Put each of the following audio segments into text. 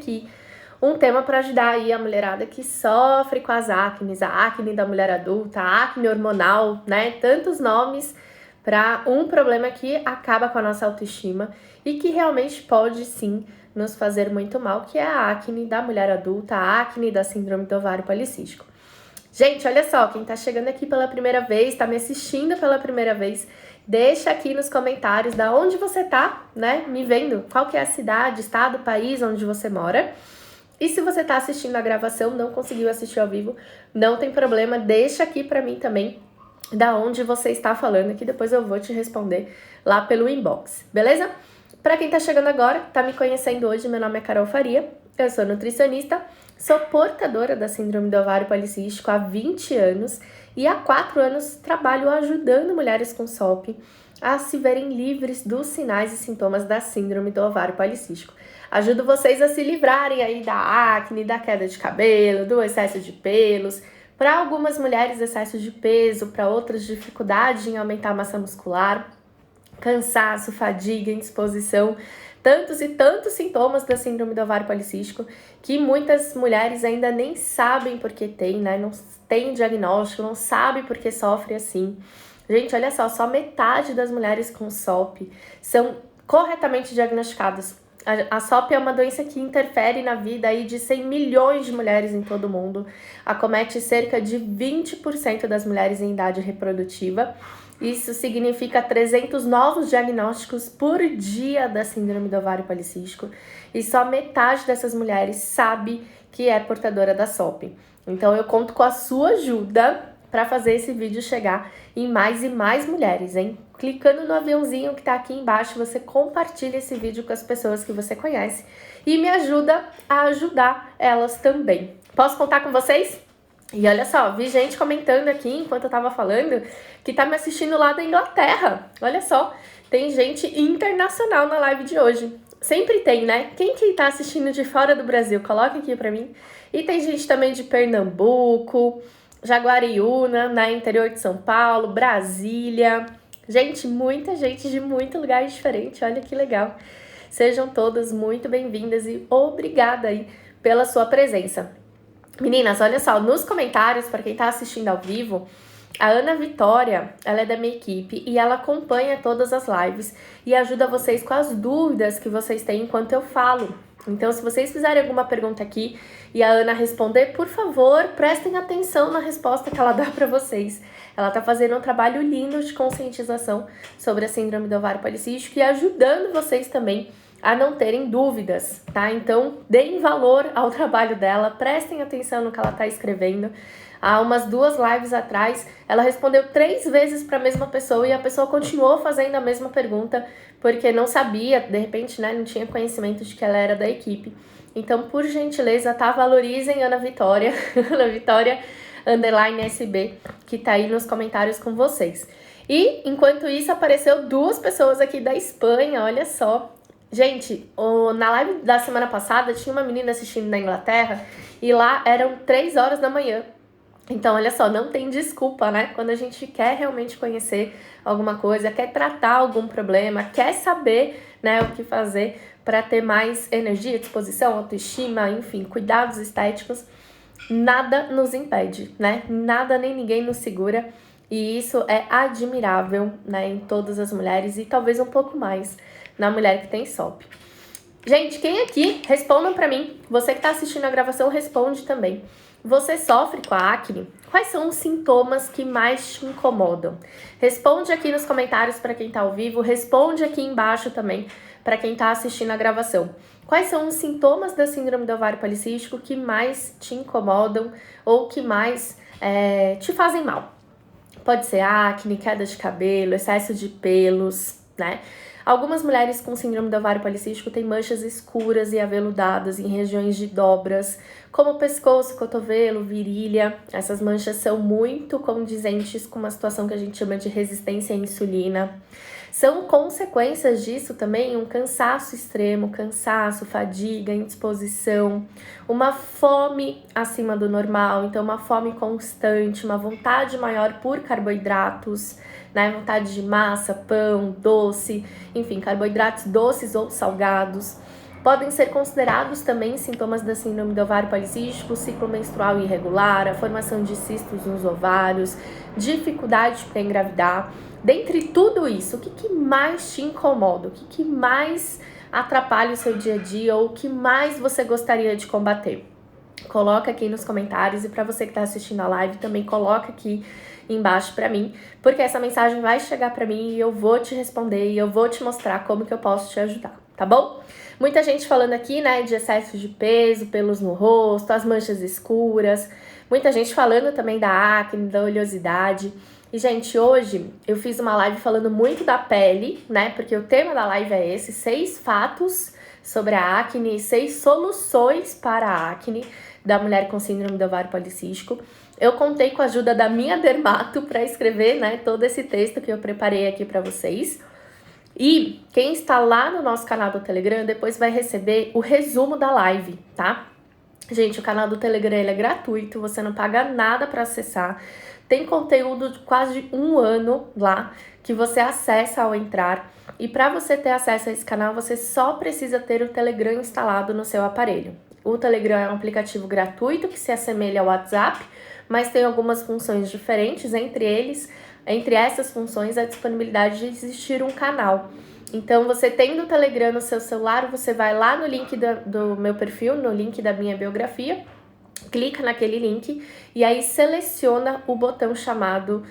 aqui um tema para ajudar aí a mulherada que sofre com as acnes, a acne da mulher adulta, a acne hormonal, né? Tantos nomes para um problema que acaba com a nossa autoestima e que realmente pode sim nos fazer muito mal, que é a acne da mulher adulta, a acne da síndrome do ovário policístico. Gente, olha só, quem tá chegando aqui pela primeira vez, tá me assistindo pela primeira vez, deixa aqui nos comentários da onde você tá, né, me vendo, qual que é a cidade, estado, país onde você mora. E se você tá assistindo a gravação, não conseguiu assistir ao vivo, não tem problema, deixa aqui pra mim também da onde você está falando, que depois eu vou te responder lá pelo inbox, beleza? Pra quem tá chegando agora, tá me conhecendo hoje, meu nome é Carol Faria, eu sou nutricionista, sou portadora da síndrome do ovário policístico há 20 anos e há 4 anos trabalho ajudando mulheres com SOP a se verem livres dos sinais e sintomas da síndrome do ovário policístico. Ajudo vocês a se livrarem aí da acne, da queda de cabelo, do excesso de pelos. Para algumas mulheres, excesso de peso, para outras, dificuldade em aumentar a massa muscular, cansaço, fadiga, indisposição, tantos e tantos sintomas da síndrome do ovário policístico que muitas mulheres ainda nem sabem por que tem, né? Não tem diagnóstico, não sabe por que sofre assim. Gente, olha só metade das mulheres com SOP são corretamente diagnosticadas. A SOP é uma doença que interfere na vida aí de 100 milhões de mulheres em todo o mundo, acomete cerca de 20% das mulheres em idade reprodutiva. Isso significa 300 novos diagnósticos por dia da síndrome do ovário policístico e só metade dessas mulheres sabe que é portadora da SOP. Então eu conto com a sua ajuda para fazer esse vídeo chegar em mais e mais mulheres, hein? Clicando no aviãozinho que tá aqui embaixo, você compartilha esse vídeo com as pessoas que você conhece e me ajuda a ajudar elas também. Posso contar com vocês? E olha só, vi gente comentando aqui enquanto eu tava falando que tá me assistindo lá da Inglaterra. Olha só, tem gente internacional na live de hoje. Sempre tem, né? Quem que tá assistindo de fora do Brasil? Coloca aqui pra mim. E tem gente também de Pernambuco, Jaguariúna, né, interior de São Paulo, Brasília. Gente, muita gente de muito lugar diferente, olha que legal. Sejam todas muito bem-vindas e obrigada aí pela sua presença. Meninas, olha só, nos comentários, para quem tá assistindo ao vivo, a Ana Vitória, ela é da minha equipe e ela acompanha todas as lives e ajuda vocês com as dúvidas que vocês têm enquanto eu falo. Então, se vocês fizerem alguma pergunta aqui e a Ana responder, por favor, prestem atenção na resposta que ela dá para vocês. Ela tá fazendo um trabalho lindo de conscientização sobre a síndrome do ovário policístico e ajudando vocês também a não terem dúvidas, tá? Então, deem valor ao trabalho dela, prestem atenção no que ela tá escrevendo. Há umas 2 lives atrás, ela respondeu 3 vezes para a mesma pessoa e a pessoa continuou fazendo a mesma pergunta porque não sabia, de repente, né, não tinha conhecimento de que ela era da equipe. Então, por gentileza, tá? Valorizem Ana Vitória, Ana Vitória _SB, que tá aí nos comentários com vocês. E, enquanto isso, apareceu 2 pessoas aqui da Espanha, olha só. Gente, na live da semana passada tinha uma menina assistindo na Inglaterra e lá eram 3 horas da manhã. Então, olha só, não tem desculpa, né? Quando a gente quer realmente conhecer alguma coisa, quer tratar algum problema, quer saber, né, o que fazer para ter mais energia, disposição, autoestima, enfim, cuidados estéticos, nada nos impede, né? Nada nem ninguém nos segura. E isso é admirável, né, em todas as mulheres e talvez um pouco mais na mulher que tem SOP. Gente, quem aqui? Respondam pra mim. Você que tá assistindo a gravação, responde também. Você sofre com a acne? Quais são os sintomas que mais te incomodam? Responde aqui nos comentários para quem tá ao vivo, responde aqui embaixo também para quem tá assistindo a gravação. Quais são os sintomas da síndrome do ovário policístico que mais te incomodam ou que mais te fazem mal? Pode ser acne, queda de cabelo, excesso de pelos, né? Algumas mulheres com síndrome do ovário policístico têm manchas escuras e aveludadas em regiões de dobras, como pescoço, cotovelo, virilha. Essas manchas são muito condizentes com uma situação que a gente chama de resistência à insulina. São consequências disso também um cansaço extremo, cansaço, fadiga, indisposição, uma fome acima do normal, então uma fome constante, uma vontade maior por carboidratos, né? Vontade de massa, pão, doce, enfim, carboidratos doces ou salgados. Podem ser considerados também sintomas da síndrome do ovário policístico, ciclo menstrual irregular, a formação de cistos nos ovários, dificuldade para engravidar. Dentre tudo isso, o que mais te incomoda? O que mais atrapalha o seu dia a dia ou o que mais você gostaria de combater? Coloca aqui nos comentários, e para você que está assistindo a live também coloca aqui embaixo para mim, porque essa mensagem vai chegar para mim e eu vou te responder e eu vou te mostrar como que eu posso te ajudar, tá bom? Muita gente falando aqui, né, de excesso de peso, pelos no rosto, as manchas escuras, muita gente falando também da acne, da oleosidade. E, gente, hoje eu fiz uma live falando muito da pele, né, porque o tema da live é esse, 6 fatos sobre a acne e 6 soluções para a acne da mulher com síndrome do ovário policístico. Eu contei com a ajuda da minha dermato para escrever, né, todo esse texto que eu preparei aqui para vocês. E quem está lá no nosso canal do Telegram depois vai receber o resumo da live, tá? Gente, o canal do Telegram ele é gratuito, você não paga nada para acessar. Tem conteúdo de quase 1 ano lá que você acessa ao entrar. E para você ter acesso a esse canal, você só precisa ter o Telegram instalado no seu aparelho. O Telegram é um aplicativo gratuito que se assemelha ao WhatsApp, mas tem algumas funções diferentes, entre essas funções, a disponibilidade de existir um canal. Então, você tendo o Telegram no seu celular, você vai lá no link do meu perfil, no link da minha biografia, clica naquele link e aí seleciona o botão chamado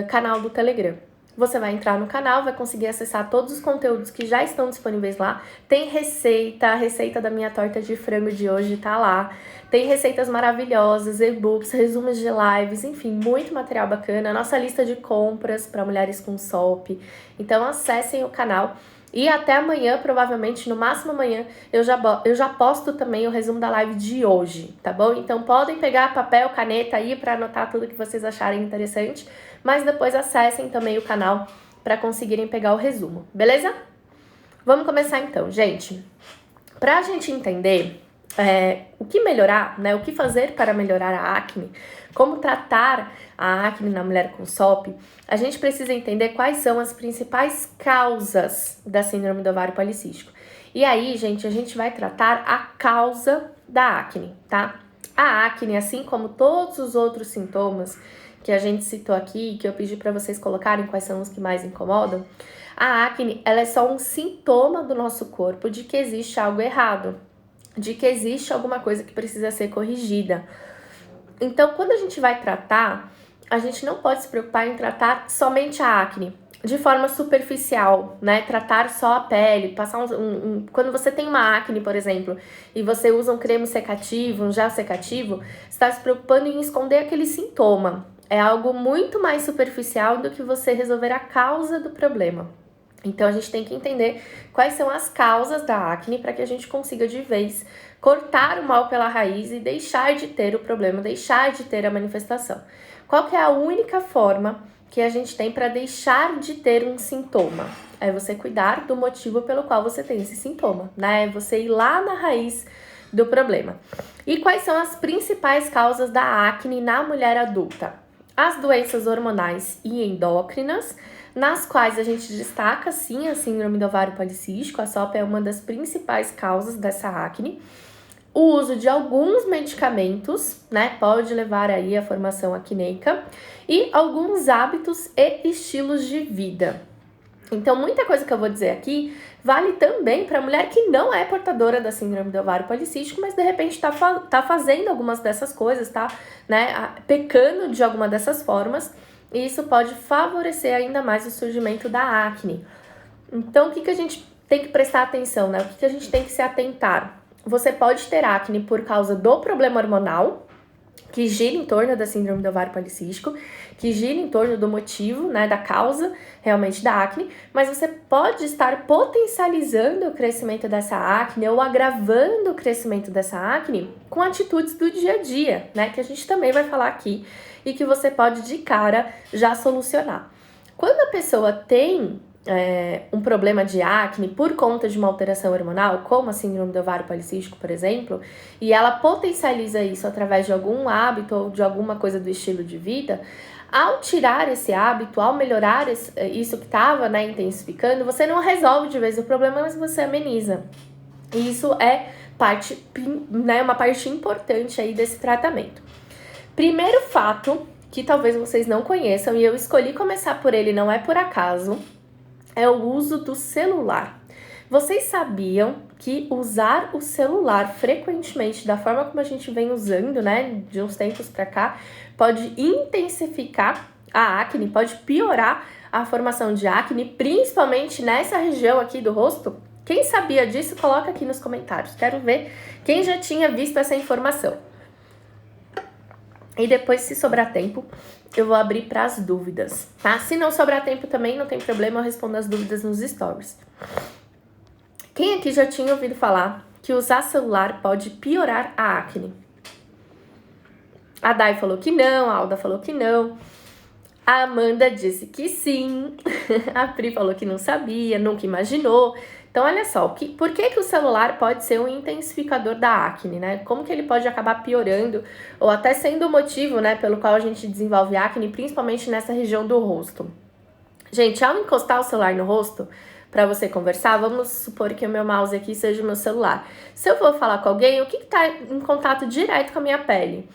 canal do Telegram. Você vai entrar no canal, vai conseguir acessar todos os conteúdos que já estão disponíveis lá. Tem a receita da minha torta de frango de hoje tá lá. Tem receitas maravilhosas, e-books, resumos de lives, enfim, muito material bacana. Nossa lista de compras para mulheres com SOP. Então acessem o canal. E até amanhã, provavelmente, no máximo amanhã, eu já posto também o resumo da live de hoje, tá bom? Então podem pegar papel, caneta aí para anotar tudo que vocês acharem interessante, mas depois acessem também o canal para conseguirem pegar o resumo, beleza? Vamos começar então, gente. Pra gente entender o que melhorar, né? O que fazer para melhorar a acne, como tratar a acne na mulher com SOP, a gente precisa entender quais são as principais causas da síndrome do ovário policístico. E aí, gente, a gente vai tratar a causa da acne, tá? A acne, assim como todos os outros sintomas que a gente citou aqui, que eu pedi para vocês colocarem quais são os que mais incomodam, a acne, ela é só um sintoma do nosso corpo de que existe algo errado, de que existe alguma coisa que precisa ser corrigida. Então, quando a gente vai tratar, a gente não pode se preocupar em tratar somente a acne, de forma superficial, né? Tratar só a pele, passar quando você tem uma acne, por exemplo, e você usa um creme secativo, um gel secativo, você está se preocupando em esconder aquele sintoma. É algo muito mais superficial do que você resolver a causa do problema. Então, a gente tem que entender quais são as causas da acne para que a gente consiga, de vez, cortar o mal pela raiz e deixar de ter o problema, deixar de ter a manifestação. Qual que é a única forma que a gente tem para deixar de ter um sintoma? É você cuidar do motivo pelo qual você tem esse sintoma, né? É você ir lá na raiz do problema. E quais são as principais causas da acne na mulher adulta? As doenças hormonais e endócrinas, nas quais a gente destaca, sim, a síndrome do ovário policístico. A SOP é uma das principais causas dessa acne. O uso de alguns medicamentos, né, pode levar aí à formação acneica, e alguns hábitos e estilos de vida. Então, muita coisa que eu vou dizer aqui vale também para a mulher que não é portadora da síndrome do ovário policístico, mas de repente tá fazendo algumas dessas coisas, tá, né, pecando de alguma dessas formas, e isso pode favorecer ainda mais o surgimento da acne. Então, o que a gente tem que prestar atenção, né? O que a gente tem que se atentar? Você pode ter acne por causa do problema hormonal, que gira em torno da síndrome do ovário policístico, que gira em torno do motivo, né, da causa realmente da acne, mas você pode estar potencializando o crescimento dessa acne ou agravando o crescimento dessa acne com atitudes do dia a dia, né, que a gente também vai falar aqui e que você pode de cara já solucionar. Quando a pessoa tem um problema de acne por conta de uma alteração hormonal, como a síndrome do ovário policístico, por exemplo, e ela potencializa isso através de algum hábito ou de alguma coisa do estilo de vida, ao tirar esse hábito, ao melhorar isso que estava, né, intensificando, você não resolve de vez o problema, mas você ameniza. E isso é né, uma parte importante aí desse tratamento. Primeiro fato, que talvez vocês não conheçam, e eu escolhi começar por ele, não é por acaso, é o uso do celular. Vocês sabiam que usar o celular frequentemente, da forma como a gente vem usando, né, de uns tempos para cá, pode intensificar a acne, pode piorar a formação de acne, principalmente nessa região aqui do rosto? Quem sabia disso, coloca aqui nos comentários. Quero ver quem já tinha visto essa informação. E depois, se sobrar tempo, eu vou abrir para as dúvidas, tá? Se não sobrar tempo também, não tem problema, eu respondo as dúvidas nos stories. Quem aqui já tinha ouvido falar que usar celular pode piorar a acne? A Dai falou que não, a Alda falou que não. A Amanda disse que sim. A Pri falou que não sabia, nunca imaginou. Então, olha só, por que o celular pode ser um intensificador da acne, né? Como que ele pode acabar piorando ou até sendo o motivo, né, pelo qual a gente desenvolve acne, principalmente nessa região do rosto. Gente, ao encostar o celular no rosto, para você conversar, vamos supor que o meu mouse aqui seja o meu celular. Se eu vou falar com alguém, o que está em contato direto com a minha pele?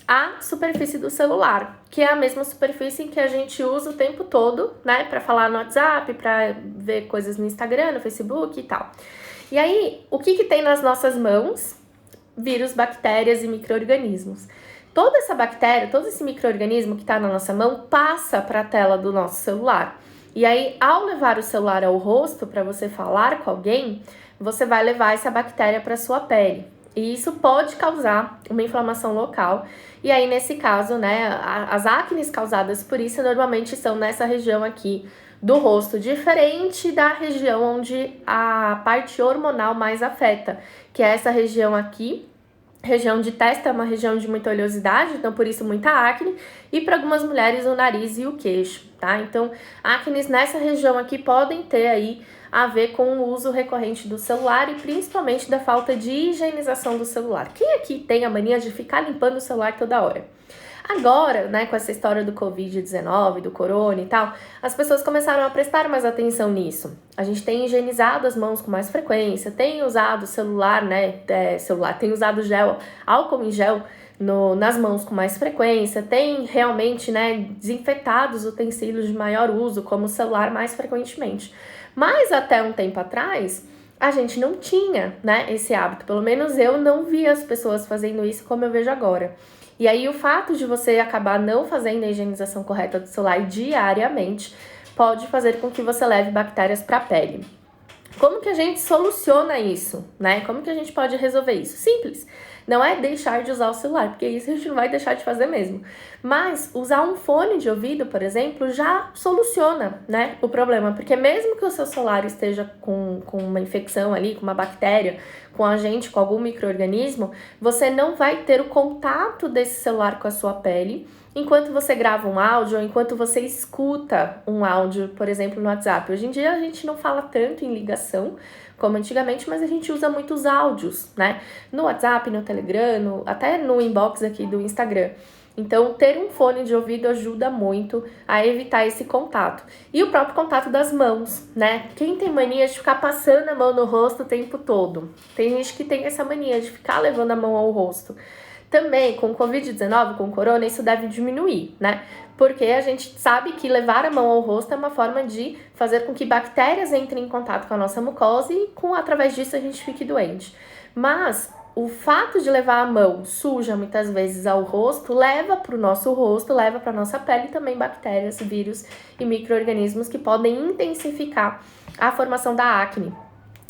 A superfície do celular, que é a mesma superfície em que a gente usa o tempo todo, né, para falar no WhatsApp, para ver coisas no Instagram, no Facebook e tal. E aí, o que tem nas nossas mãos? Vírus, bactérias e micro-organismos. Toda essa bactéria, todo esse micro-organismo que está na nossa mão passa para a tela do nosso celular. E aí, ao levar o celular ao rosto para você falar com alguém, você vai levar essa bactéria para sua pele. E isso pode causar uma inflamação local. E aí, nesse caso, né, as acnes causadas por isso normalmente são nessa região aqui do rosto, diferente da região onde a parte hormonal mais afeta, que é essa região aqui. Região de testa é uma região de muita oleosidade, então por isso muita acne, e para algumas mulheres o nariz e o queixo, tá? Então, acnes nessa região aqui podem ter aí a ver com o uso recorrente do celular e principalmente da falta de higienização do celular. Quem aqui tem a mania de ficar limpando o celular toda hora? Agora, né, com essa história do Covid-19, do corona e tal, as pessoas começaram a prestar mais atenção nisso. A gente tem higienizado as mãos com mais frequência, tem usado celular, né, tem usado álcool em gel nas mãos com mais frequência, tem realmente, né, desinfetado os utensílios de maior uso, como o celular, mais frequentemente. Mas até um tempo atrás, a gente não tinha, né, esse hábito. Pelo menos eu não via as pessoas fazendo isso como eu vejo agora. E aí o fato de você acabar não fazendo a higienização correta do celular diariamente pode fazer com que você leve bactérias para a pele. Como que a gente soluciona isso, né? Como que a gente pode resolver isso? Simples. Não é deixar de usar o celular, porque isso a gente não vai deixar de fazer mesmo. Mas usar um fone de ouvido, por exemplo, já soluciona, né, o problema. Porque mesmo que o seu celular esteja com uma infecção ali, com uma bactéria, com agente, com algum micro-organismo, você não vai ter o contato desse celular com a sua pele enquanto você grava um áudio ou enquanto você escuta um áudio, por exemplo, no WhatsApp. Hoje em dia a gente não fala tanto em ligação como antigamente, mas a gente usa muitos áudios, né? No WhatsApp, no Telegram, até no inbox aqui do Instagram. Então, ter um fone de ouvido ajuda muito a evitar esse contato. E o próprio contato das mãos, né? Quem tem mania de ficar passando a mão no rosto o tempo todo? Tem gente que tem essa mania de ficar levando a mão ao rosto. Também, com o Covid-19, com o corona, isso deve diminuir, né? Porque a gente sabe que levar a mão ao rosto é uma forma de fazer com que bactérias entrem em contato com a nossa mucosa e, através disso, a gente fique doente. Mas o fato de levar a mão suja, muitas vezes, ao rosto, leva para o nosso rosto, leva para a nossa pele também bactérias, vírus e micro-organismos que podem intensificar a formação da acne.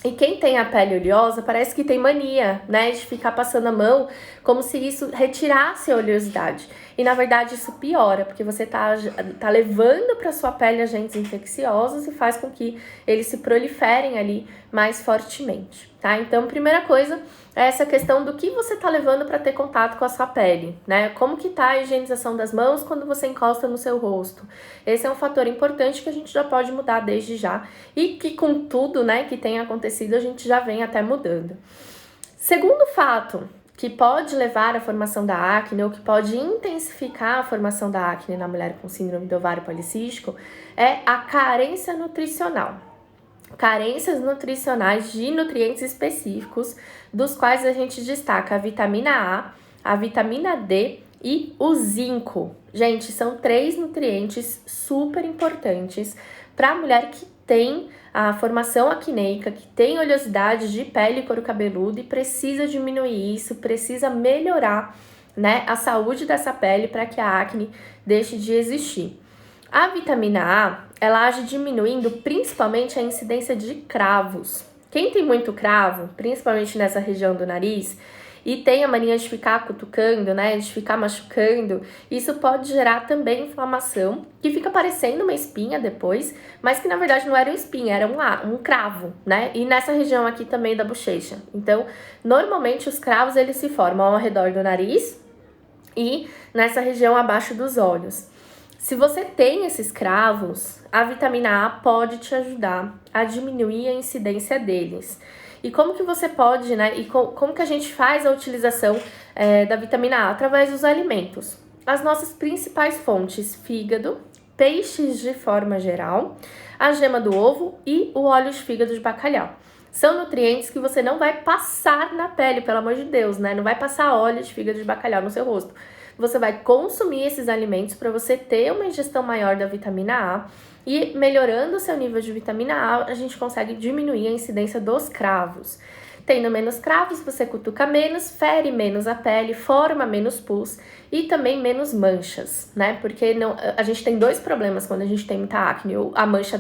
E quem tem a pele oleosa parece que tem mania, né, de ficar passando a mão como se isso retirasse a oleosidade. E na verdade isso piora, porque você tá levando para sua pele agentes infecciosos e faz com que eles se proliferem ali mais fortemente, tá? Então, primeira coisa é essa questão do que você tá levando para ter contato com a sua pele, né? Como que tá a higienização das mãos quando você encosta no seu rosto? Esse é um fator importante que a gente já pode mudar desde já e que com tudo, né, que tem acontecido, a gente já vem até mudando. Segundo fato que pode levar à formação da acne ou que pode intensificar a formação da acne na mulher com síndrome do ovário policístico é a carência nutricional. carências nutricionais de nutrientes específicos, dos quais a gente destaca a vitamina A, a vitamina D e o zinco. Gente, são 3 nutrientes super importantes para a mulher que tem a formação acneica, que tem oleosidade de pele e couro cabeludo e precisa diminuir isso, precisa melhorar, né, a saúde dessa pele para que a acne deixe de existir. A vitamina A, ela age diminuindo principalmente a incidência de cravos. Quem tem muito cravo, principalmente nessa região do nariz, e tem a mania de ficar cutucando, né, de ficar machucando, isso pode gerar também inflamação, que fica parecendo uma espinha depois, mas que na verdade não era uma espinha, era um cravo, né, e nessa região aqui também da bochecha. Então, normalmente os cravos eles se formam ao redor do nariz e nessa região abaixo dos olhos. Se você tem esses cravos, a vitamina A pode te ajudar a diminuir a incidência deles. E como que você pode, né? E como que a gente faz a utilização da vitamina A? Através dos alimentos. As nossas principais fontes: fígado, peixes de forma geral, a gema do ovo e o óleo de fígado de bacalhau. São nutrientes que você não vai passar na pele, pelo amor de Deus, né? Não vai passar óleo de fígado de bacalhau no seu rosto. Você vai consumir esses alimentos para você ter uma ingestão maior da vitamina A e melhorando o seu nível de vitamina A, a gente consegue diminuir a incidência dos cravos. Tendo menos cravos, você cutuca menos, fere menos a pele, forma menos pus e também menos manchas, né? Porque a gente tem 2 problemas quando a gente tem muita acne. A mancha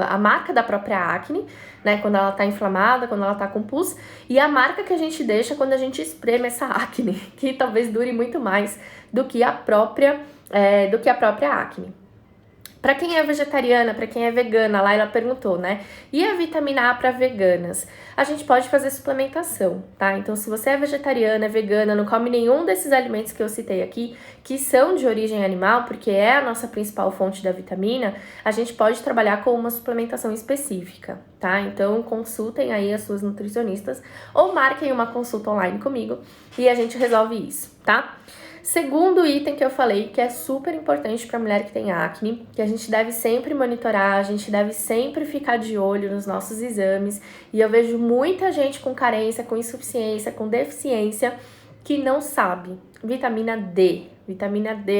a marca da própria acne, né? Quando ela tá inflamada, quando ela tá com pus, e a marca que a gente deixa quando a gente espreme essa acne, que talvez dure muito mais do que a própria acne. Para quem é vegetariana, para quem é vegana, lá ela perguntou, né? E a vitamina A para veganas? A gente pode fazer suplementação, tá? Então, se você é vegetariana, é vegana, não come nenhum desses alimentos que eu citei aqui, que são de origem animal, porque é a nossa principal fonte da vitamina, a gente pode trabalhar com uma suplementação específica, tá? Então, consultem aí as suas nutricionistas ou marquem uma consulta online comigo e a gente resolve isso, tá? Segundo item que eu falei, que é super importante para mulher que tem acne, que a gente deve sempre monitorar, a gente deve sempre ficar de olho nos nossos exames, e eu vejo muita gente com carência, com insuficiência, com deficiência, que não sabe. Vitamina D,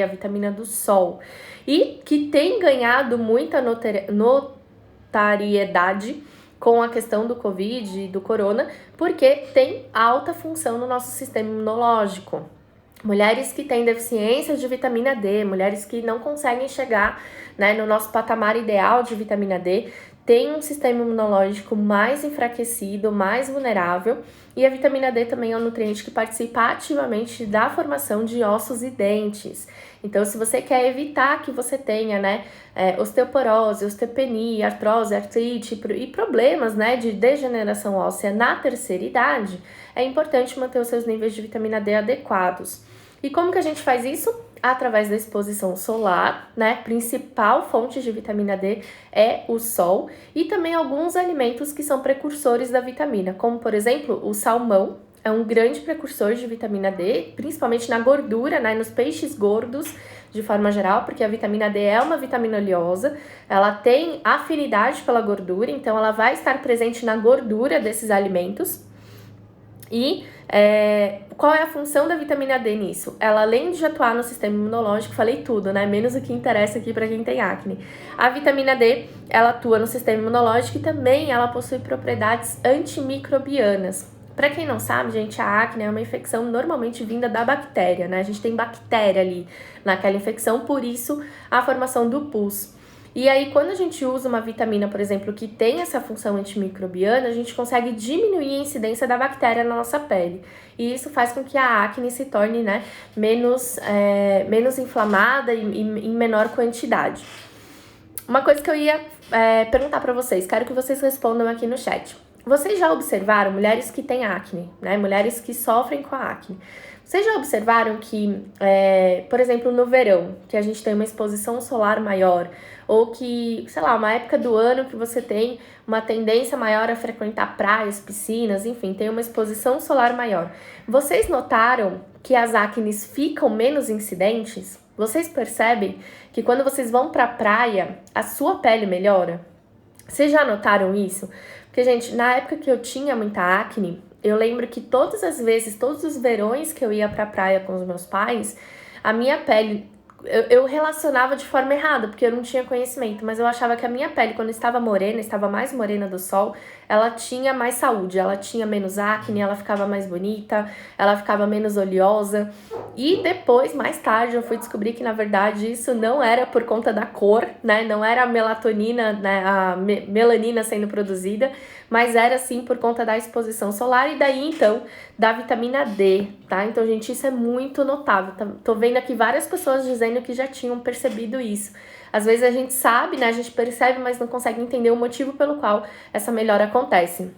a vitamina do sol, e que tem ganhado muita notariedade com a questão do Covid e do corona, porque tem alta função no nosso sistema imunológico. Mulheres que têm deficiência de vitamina D, mulheres que não conseguem chegar, né, no nosso patamar ideal de vitamina D, têm um sistema imunológico mais enfraquecido, mais vulnerável, e a vitamina D também é um nutriente que participa ativamente da formação de ossos e dentes. Então, se você quer evitar que você tenha, né, osteoporose, osteopenia, artrose, artrite e problemas, né, de degeneração óssea na terceira idade, é importante manter os seus níveis de vitamina D adequados. E como que a gente faz isso? Através da exposição solar, né? Principal fonte de vitamina D é o sol, e também alguns alimentos que são precursores da vitamina, como por exemplo o salmão, é um grande precursor de vitamina D, principalmente na gordura, né? Nos peixes gordos de forma geral, porque a vitamina D é uma vitamina oleosa, ela tem afinidade pela gordura, então ela vai estar presente na gordura desses alimentos. E qual é a função da vitamina D nisso? Ela, além de atuar no sistema imunológico, falei tudo, né? Menos o que interessa aqui para quem tem acne. A vitamina D, ela atua no sistema imunológico e também ela possui propriedades antimicrobianas. Para quem não sabe, gente, a acne é uma infecção normalmente vinda da bactéria, né? A gente tem bactéria ali naquela infecção, por isso a formação do pus. E aí, quando a gente usa uma vitamina, por exemplo, que tem essa função antimicrobiana, a gente consegue diminuir a incidência da bactéria na nossa pele. E isso faz com que a acne se torne, né, menos inflamada e em menor quantidade. Uma coisa que eu ia perguntar para vocês, quero que vocês respondam aqui no chat. Vocês já observaram mulheres que têm acne, né? Mulheres que sofrem com a acne. Vocês já observaram que, por exemplo, no verão, que a gente tem uma exposição solar maior, ou que, sei lá, uma época do ano que você tem uma tendência maior a frequentar praias, piscinas, enfim, tem uma exposição solar maior. Vocês notaram que as acnes ficam menos incidentes? Vocês percebem que quando vocês vão para a praia, a sua pele melhora? Vocês já notaram isso? Porque, gente, na época que eu tinha muita acne, eu lembro que todas as vezes, todos os verões que eu ia pra praia com os meus pais, a minha pele... Eu relacionava de forma errada, porque eu não tinha conhecimento, mas eu achava que a minha pele, quando estava morena, estava mais morena do sol, ela tinha mais saúde, ela tinha menos acne, ela ficava mais bonita, ela ficava menos oleosa. E depois, mais tarde, eu fui descobrir que, na verdade, isso não era por conta da cor, né? Não era a melatonina, né? A melanina sendo produzida, mas era, sim, por conta da exposição solar e daí, então, da vitamina D, tá? Então, gente, isso é muito notável. Tô vendo aqui várias pessoas dizendo que já tinham percebido isso. Às vezes a gente sabe, né? A gente percebe, mas não consegue entender o motivo pelo qual essa melhora acontece.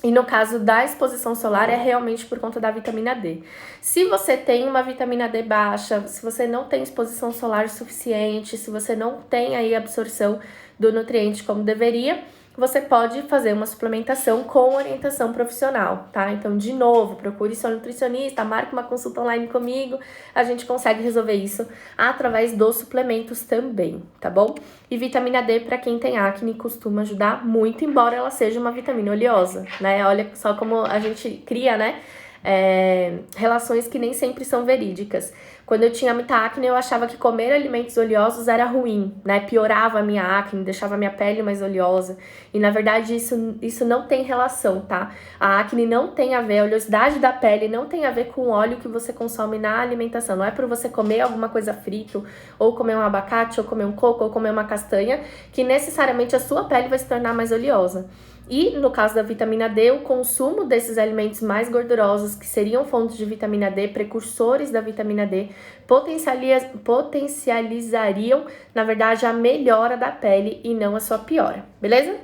E no caso da exposição solar é realmente por conta da vitamina D. Se você tem uma vitamina D baixa, se você não tem exposição solar suficiente, se você não tem aí absorção do nutriente como deveria, você pode fazer uma suplementação com orientação profissional, tá? Então, de novo, procure seu nutricionista, marque uma consulta online comigo, a gente consegue resolver isso através dos suplementos também, tá bom? E vitamina D, para quem tem acne, costuma ajudar muito, embora ela seja uma vitamina oleosa, né? Olha só como a gente cria, né? Relações que nem sempre são verídicas. Quando eu tinha muita acne, eu achava que comer alimentos oleosos era ruim, né? Piorava a minha acne, deixava a minha pele mais oleosa. E na verdade isso não tem relação, tá? A acne não tem a ver, a oleosidade da pele não tem a ver com o óleo que você consome na alimentação. Não é por você comer alguma coisa frito, ou comer um abacate, ou comer um coco, ou comer uma castanha, que necessariamente a sua pele vai se tornar mais oleosa. E no caso da vitamina D, o consumo desses alimentos mais gordurosos, que seriam fontes de vitamina D, precursores da vitamina D, potencializariam, na verdade, a melhora da pele e não a sua piora, beleza?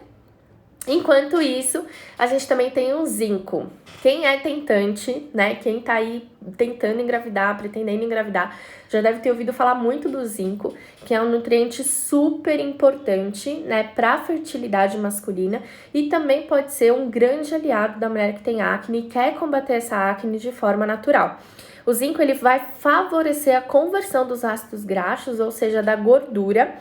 Enquanto isso, a gente também tem o zinco. Quem é tentante, né? Quem tá aí tentando engravidar, pretendendo engravidar, já deve ter ouvido falar muito do zinco, que é um nutriente super importante, né, para fertilidade masculina e também pode ser um grande aliado da mulher que tem acne e quer combater essa acne de forma natural. O zinco ele vai favorecer a conversão dos ácidos graxos, ou seja, da gordura,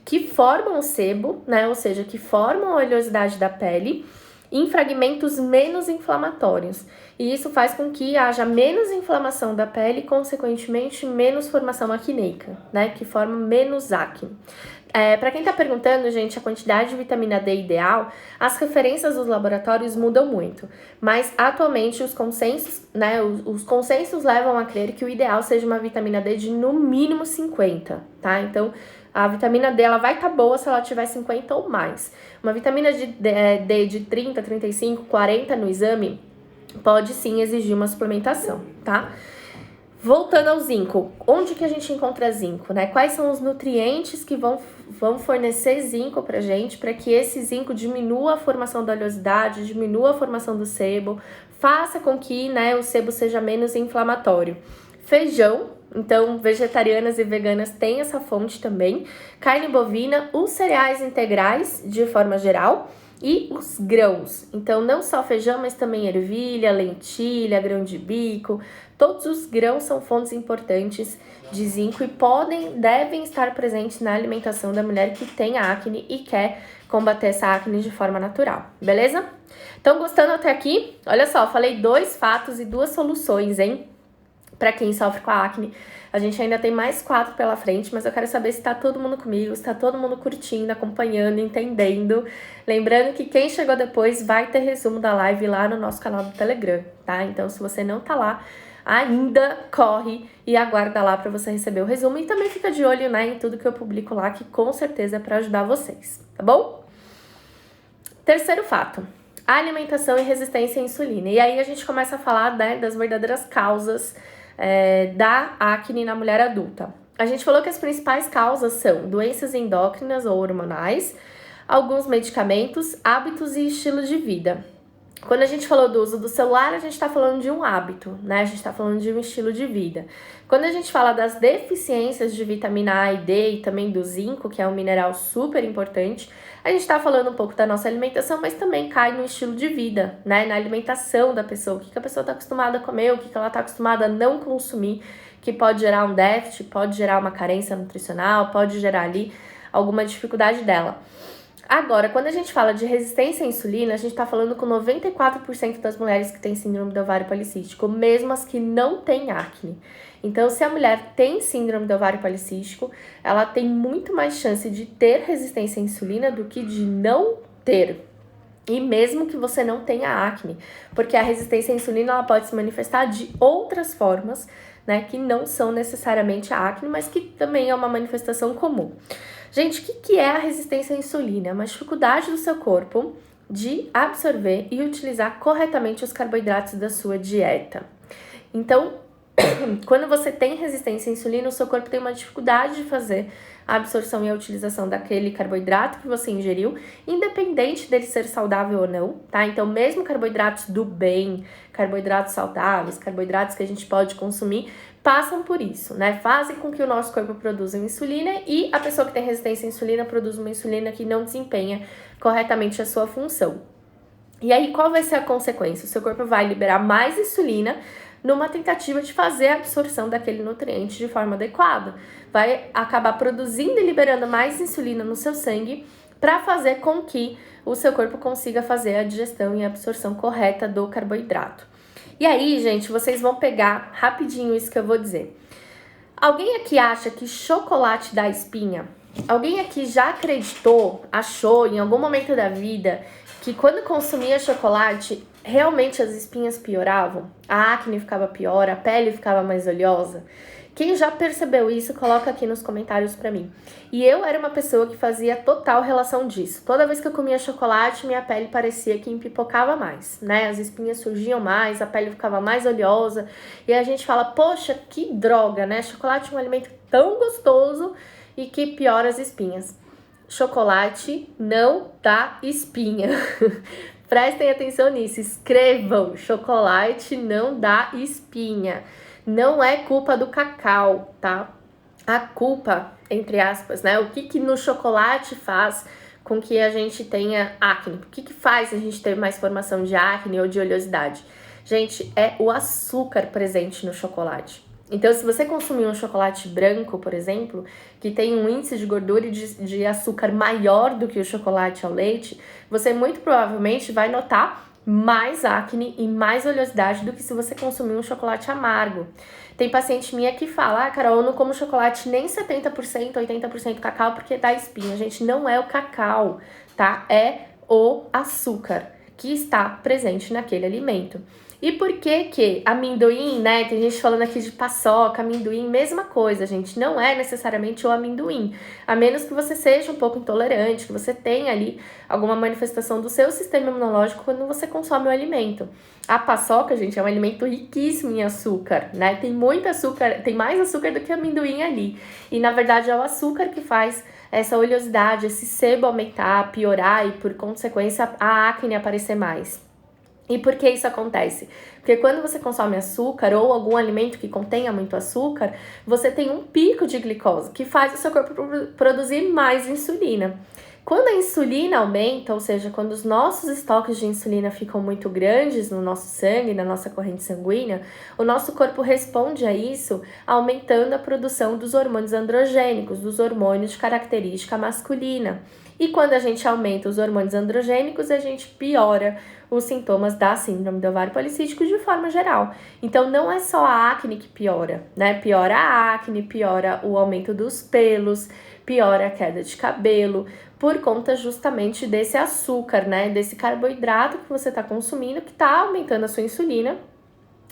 que formam o sebo, né, ou seja, que formam a oleosidade da pele, em fragmentos menos inflamatórios. E isso faz com que haja menos inflamação da pele e, consequentemente, menos formação acneica, né, que forma menos acne. Para quem tá perguntando, gente, a quantidade de vitamina D ideal, as referências dos laboratórios mudam muito, mas atualmente os consensos, né, os consensos levam a crer que o ideal seja uma vitamina D de no mínimo 50, tá? Então, a vitamina D ela vai estar boa se ela tiver 50 ou mais. Uma vitamina D de 30, 35, 40 no exame pode sim exigir uma suplementação, tá? Voltando ao zinco, onde que a gente encontra zinco, né? Quais são os nutrientes que vão fornecer zinco pra gente, para que esse zinco diminua a formação da oleosidade, diminua a formação do sebo, faça com que, né, o sebo seja menos inflamatório. Feijão, então vegetarianas e veganas têm essa fonte também, carne bovina, os cereais integrais de forma geral, e os grãos, então não só feijão, mas também ervilha, lentilha, grão de bico, todos os grãos são fontes importantes de zinco e devem estar presentes na alimentação da mulher que tem acne e quer combater essa acne de forma natural, beleza? Estão gostando até aqui? Olha só, falei 2 fatos e 2 soluções, hein? Para quem sofre com a acne. A gente ainda tem mais 4 pela frente, mas eu quero saber se tá todo mundo comigo, se tá todo mundo curtindo, acompanhando, entendendo. Lembrando que quem chegou depois vai ter resumo da live lá no nosso canal do Telegram, tá? Então, se você não tá lá ainda, corre e aguarda lá para você receber o resumo. E também fica de olho, né, em tudo que eu publico lá, que com certeza é para ajudar vocês, tá bom? Terceiro fato. Alimentação e resistência à insulina. E aí a gente começa a falar, né, das verdadeiras causas da acne na mulher adulta. A gente falou que as principais causas são doenças endócrinas ou hormonais, alguns medicamentos, hábitos e estilo de vida. Quando a gente falou do uso do celular, a gente está falando de um hábito, né? A gente está falando de um estilo de vida. Quando a gente fala das deficiências de vitamina A e D e também do zinco, que é um mineral super importante, a gente está falando um pouco da nossa alimentação, mas também cai no estilo de vida, né? Na alimentação da pessoa, o que a pessoa está acostumada a comer, o que ela está acostumada a não consumir, que pode gerar um déficit, pode gerar uma carência nutricional, pode gerar ali alguma dificuldade dela. Agora, quando a gente fala de resistência à insulina, a gente tá falando com 94% das mulheres que têm síndrome do ovário policístico, mesmo as que não têm acne. Então, se a mulher tem síndrome do ovário policístico, ela tem muito mais chance de ter resistência à insulina do que de não ter. E mesmo que você não tenha acne, porque a resistência à insulina ela pode se manifestar de outras formas, né, que não são necessariamente a acne, mas que também é uma manifestação comum. Gente, o que é a resistência à insulina? É uma dificuldade do seu corpo de absorver e utilizar corretamente os carboidratos da sua dieta. Então, quando você tem resistência à insulina, o seu corpo tem uma dificuldade de fazer a absorção e a utilização daquele carboidrato que você ingeriu, independente dele ser saudável ou não, tá? Então, mesmo carboidratos do bem, carboidratos saudáveis, carboidratos que a gente pode consumir, passam por isso, né? Fazem com que o nosso corpo produza insulina e a pessoa que tem resistência à insulina produz uma insulina que não desempenha corretamente a sua função. E aí, qual vai ser a consequência? O seu corpo vai liberar mais insulina numa tentativa de fazer a absorção daquele nutriente de forma adequada. Vai acabar produzindo e liberando mais insulina no seu sangue para fazer com que o seu corpo consiga fazer a digestão e a absorção correta do carboidrato. E aí, gente, vocês vão pegar rapidinho isso que eu vou dizer. Alguém aqui acha que chocolate dá espinha? Alguém aqui já acreditou, achou em algum momento da vida que quando consumia chocolate, realmente as espinhas pioravam? A acne ficava pior, a pele ficava mais oleosa? Quem já percebeu isso, coloca aqui nos comentários pra mim. E eu era uma pessoa que fazia total relação disso. Toda vez que eu comia chocolate, minha pele parecia que empipocava mais, né? As espinhas surgiam mais, a pele ficava mais oleosa. E a gente fala, poxa, que droga, né? Chocolate é um alimento tão gostoso e que piora as espinhas. Chocolate não dá espinha. Prestem atenção nisso, escrevam, chocolate não dá espinha. Não é culpa do cacau, tá? A culpa, entre aspas, né? O que no chocolate faz com que a gente tenha acne? O que faz a gente ter mais formação de acne ou de oleosidade? Gente, é o açúcar presente no chocolate. Então, se você consumir um chocolate branco, por exemplo, que tem um índice de gordura e de açúcar maior do que o chocolate ao leite, você muito provavelmente vai notar mais acne e mais oleosidade do que se você consumir um chocolate amargo. Tem paciente minha que fala, Carol, eu não como chocolate nem 70%, 80% cacau porque dá espinha. Gente, não é o cacau, tá? É o açúcar que está presente naquele alimento. E por que amendoim, né? Tem gente falando aqui de paçoca, amendoim, mesma coisa, gente. Não é necessariamente o amendoim. A menos que você seja um pouco intolerante, que você tenha ali alguma manifestação do seu sistema imunológico quando você consome o alimento. A paçoca, gente, é um alimento riquíssimo em açúcar, né? Tem muito açúcar, tem mais açúcar do que amendoim ali. E, na verdade, é o açúcar que faz essa oleosidade, esse sebo aumentar, piorar e, por consequência, a acne aparecer mais. E por que isso acontece? Porque quando você consome açúcar ou algum alimento que contenha muito açúcar, você tem um pico de glicose que faz o seu corpo produzir mais insulina. Quando a insulina aumenta, ou seja, quando os nossos estoques de insulina ficam muito grandes no nosso sangue, na nossa corrente sanguínea, o nosso corpo responde a isso aumentando a produção dos hormônios androgênicos, dos hormônios de característica masculina. E quando a gente aumenta os hormônios androgênicos, a gente piora os sintomas da síndrome do ovário policístico de forma geral. Então, não é só a acne que piora, né? Piora a acne, piora o aumento dos pelos, piora a queda de cabelo, por conta justamente desse açúcar, né? Desse carboidrato que você está consumindo, que está aumentando a sua insulina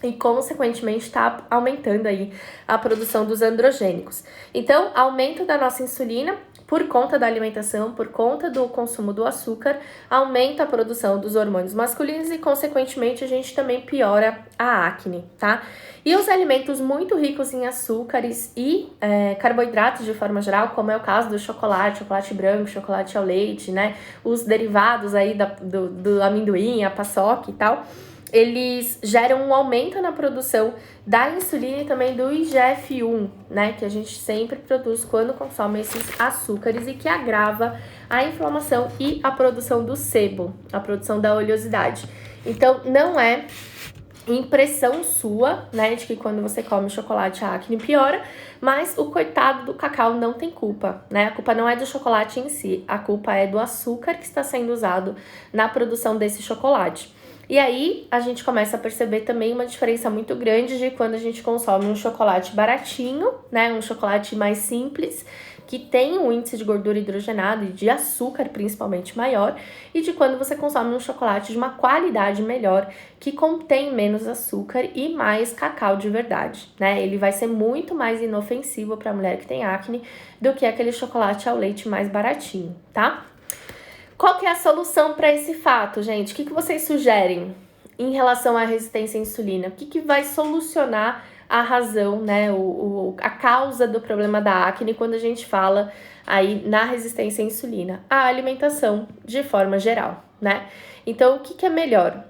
e, consequentemente, está aumentando aí a produção dos androgênicos. Então, aumento da nossa insulina por conta da alimentação, por conta do consumo do açúcar, aumenta a produção dos hormônios masculinos e, consequentemente, a gente também piora a acne, tá? E os alimentos muito ricos em açúcares e carboidratos de forma geral, como é o caso do chocolate, chocolate branco, chocolate ao leite, né? Os derivados aí do amendoim, a paçoca e tal, eles geram um aumento na produção da insulina e também do IGF-1, né, que a gente sempre produz quando consome esses açúcares e que agrava a inflamação e a produção do sebo, a produção da oleosidade. Então, não é impressão sua, né, de que quando você come chocolate a acne piora, mas o coitado do cacau não tem culpa, né? A culpa não é do chocolate em si, a culpa é do açúcar que está sendo usado na produção desse chocolate. E aí a gente começa a perceber também uma diferença muito grande de quando a gente consome um chocolate baratinho, né, um chocolate mais simples, que tem um índice de gordura hidrogenada e de açúcar principalmente maior, e de quando você consome um chocolate de uma qualidade melhor, que contém menos açúcar e mais cacau de verdade, né? Ele vai ser muito mais inofensivo para a mulher que tem acne do que aquele chocolate ao leite mais baratinho, tá? Qual que é a solução para esse fato, gente? O que vocês sugerem em relação à resistência à insulina? O que vai solucionar a razão, né, a causa do problema da acne quando a gente fala aí na resistência à insulina? A alimentação, de forma geral, né? Então, o que é melhor?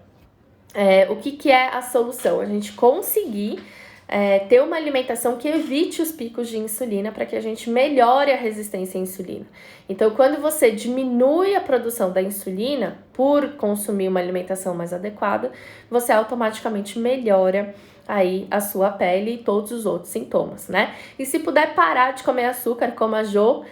O que é a solução? A gente conseguir ter uma alimentação que evite os picos de insulina para que a gente melhore a resistência à insulina. Então, quando você diminui a produção da insulina por consumir uma alimentação mais adequada, você automaticamente melhora aí a sua pele e todos os outros sintomas, né? E se puder parar de comer açúcar, como a Jo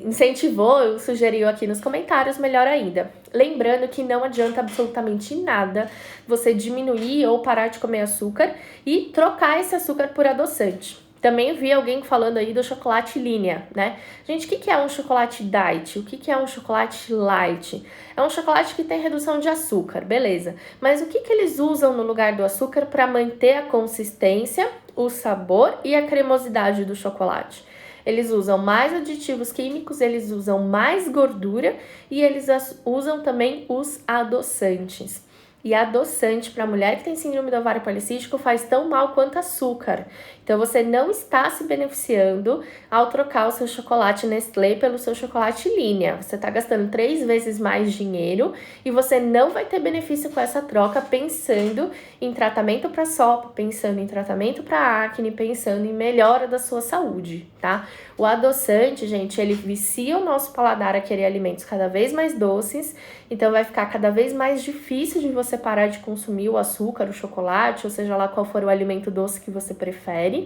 incentivou, sugeriu aqui nos comentários, melhor ainda. Lembrando que não adianta absolutamente nada você diminuir ou parar de comer açúcar e trocar esse açúcar por adoçante. Também vi alguém falando aí do chocolate Linea, né? Gente, o que é um chocolate diet? O que é um chocolate light? É um chocolate que tem redução de açúcar, beleza. Mas o que eles usam no lugar do açúcar para manter a consistência, o sabor e a cremosidade do chocolate? Eles usam mais aditivos químicos, eles usam mais gordura e eles usam também os adoçantes. E adoçante para mulher que tem síndrome do ovário policístico faz tão mal quanto açúcar. Então você não está se beneficiando ao trocar o seu chocolate Nestlé pelo seu chocolate Linea. Você está gastando 3 vezes mais dinheiro e você não vai ter benefício com essa troca pensando em tratamento para SOP, pensando em tratamento para acne, pensando em melhora da sua saúde, tá? O adoçante, gente, ele vicia o nosso paladar a querer alimentos cada vez mais doces, então vai ficar cada vez mais difícil de você parar de consumir o açúcar, o chocolate, ou seja lá qual for o alimento doce que você prefere.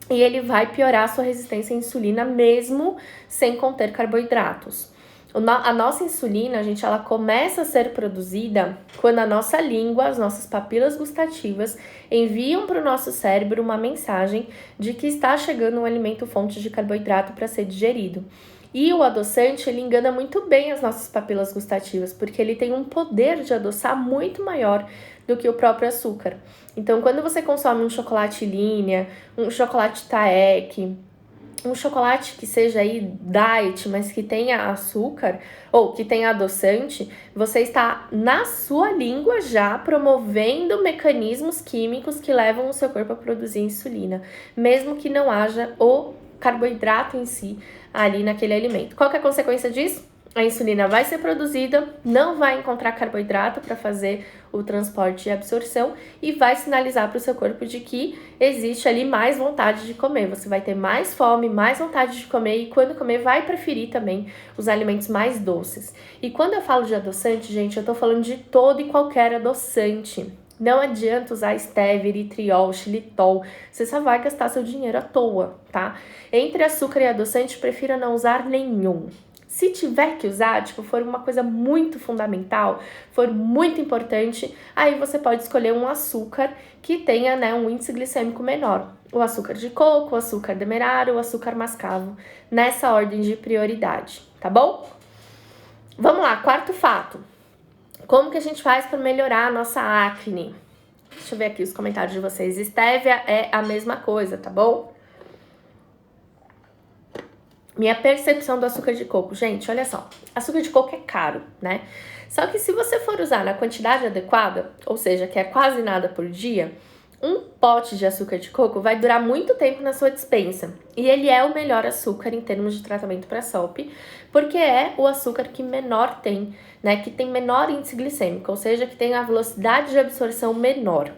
E ele vai piorar a sua resistência à insulina mesmo sem conter carboidratos. A nossa insulina, gente, ela começa a ser produzida quando a nossa língua, as nossas papilas gustativas enviam para o nosso cérebro uma mensagem de que está chegando um alimento fonte de carboidrato para ser digerido. E o adoçante, ele engana muito bem as nossas papilas gustativas, porque ele tem um poder de adoçar muito maior do que o próprio açúcar. Então, quando você consome um chocolate Linea, um chocolate Taek, um chocolate que seja aí diet, mas que tenha açúcar ou que tenha adoçante, você está na sua língua já promovendo mecanismos químicos que levam o seu corpo a produzir insulina, mesmo que não haja o carboidrato em si ali naquele alimento. Qual que é a consequência disso? A insulina vai ser produzida, não vai encontrar carboidrato para fazer o transporte e absorção e vai sinalizar para o seu corpo de que existe ali mais vontade de comer. Você vai ter mais fome, mais vontade de comer e quando comer vai preferir também os alimentos mais doces. E quando eu falo de adoçante, gente, eu tô falando de todo e qualquer adoçante. Não adianta usar stevia, erythritol, xilitol, você só vai gastar seu dinheiro à toa, tá? Entre açúcar e adoçante, prefira não usar nenhum. Se tiver que usar, for uma coisa muito fundamental, for muito importante, aí você pode escolher um açúcar que tenha, né, um índice glicêmico menor. O açúcar de coco, o açúcar demerara, o açúcar mascavo, nessa ordem de prioridade, tá bom? Vamos lá, quarto fato. Como que a gente faz para melhorar a nossa acne? Deixa eu ver aqui os comentários de vocês. Stevia é a mesma coisa, tá bom? Minha percepção do açúcar de coco. Gente, olha só. Açúcar de coco é caro, né? Só que se você for usar na quantidade adequada, ou seja, que é quase nada por dia, um pote de açúcar de coco vai durar muito tempo na sua despensa. E ele é o melhor açúcar em termos de tratamento para SOP, porque é o açúcar que menor tem, né? Que tem menor índice glicêmico, ou seja, que tem a velocidade de absorção menor.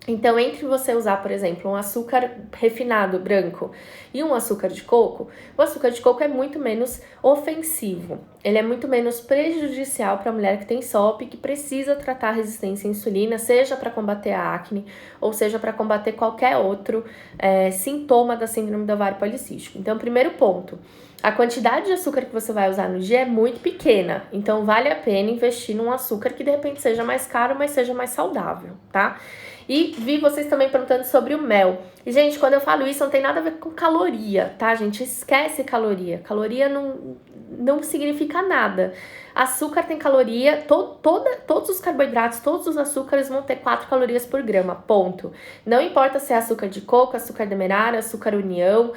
Então, entre você usar, por exemplo, um açúcar refinado branco e um açúcar de coco, o açúcar de coco é muito menos ofensivo. Ele é muito menos prejudicial para a mulher que tem SOP, que precisa tratar a resistência à insulina, seja para combater a acne ou seja para combater qualquer outro sintoma da síndrome do ovário policístico. Então, primeiro ponto, a quantidade de açúcar que você vai usar no dia é muito pequena, então vale a pena investir num açúcar que de repente seja mais caro, mas seja mais saudável, tá? E vi vocês também perguntando sobre o mel. E, gente, quando eu falo isso, não tem nada a ver com caloria, tá, gente? Esquece caloria. Caloria não significa nada. Açúcar tem caloria, todos os carboidratos, todos os açúcares vão ter 4 calorias por grama, ponto. Não importa se é açúcar de coco, açúcar demerara, açúcar união,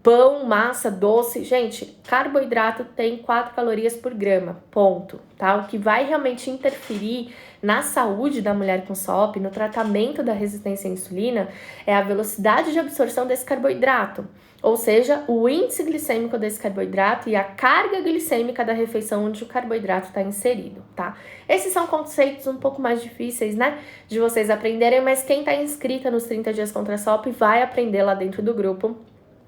pão, massa, doce. Gente, carboidrato tem 4 calorias por grama, ponto, tá? O que vai realmente interferir na saúde da mulher com SOP, no tratamento da resistência à insulina, é a velocidade de absorção desse carboidrato, ou seja, o índice glicêmico desse carboidrato e a carga glicêmica da refeição onde o carboidrato está inserido, tá? Esses são conceitos um pouco mais difíceis, né, de vocês aprenderem, mas quem está inscrita nos 30 dias contra a SOP vai aprender lá dentro do grupo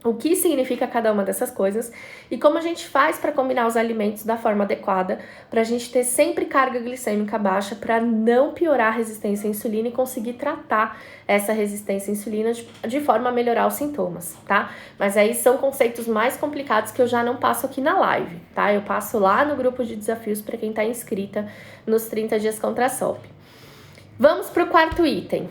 o que significa cada uma dessas coisas e como a gente faz para combinar os alimentos da forma adequada, para a gente ter sempre carga glicêmica baixa, para não piorar a resistência à insulina e conseguir tratar essa resistência à insulina de forma a melhorar os sintomas, tá? Mas aí são conceitos mais complicados que eu já não passo aqui na live, tá? Eu passo lá no grupo de desafios para quem está inscrita nos 30 dias contra a SOP. Vamos para o quarto item.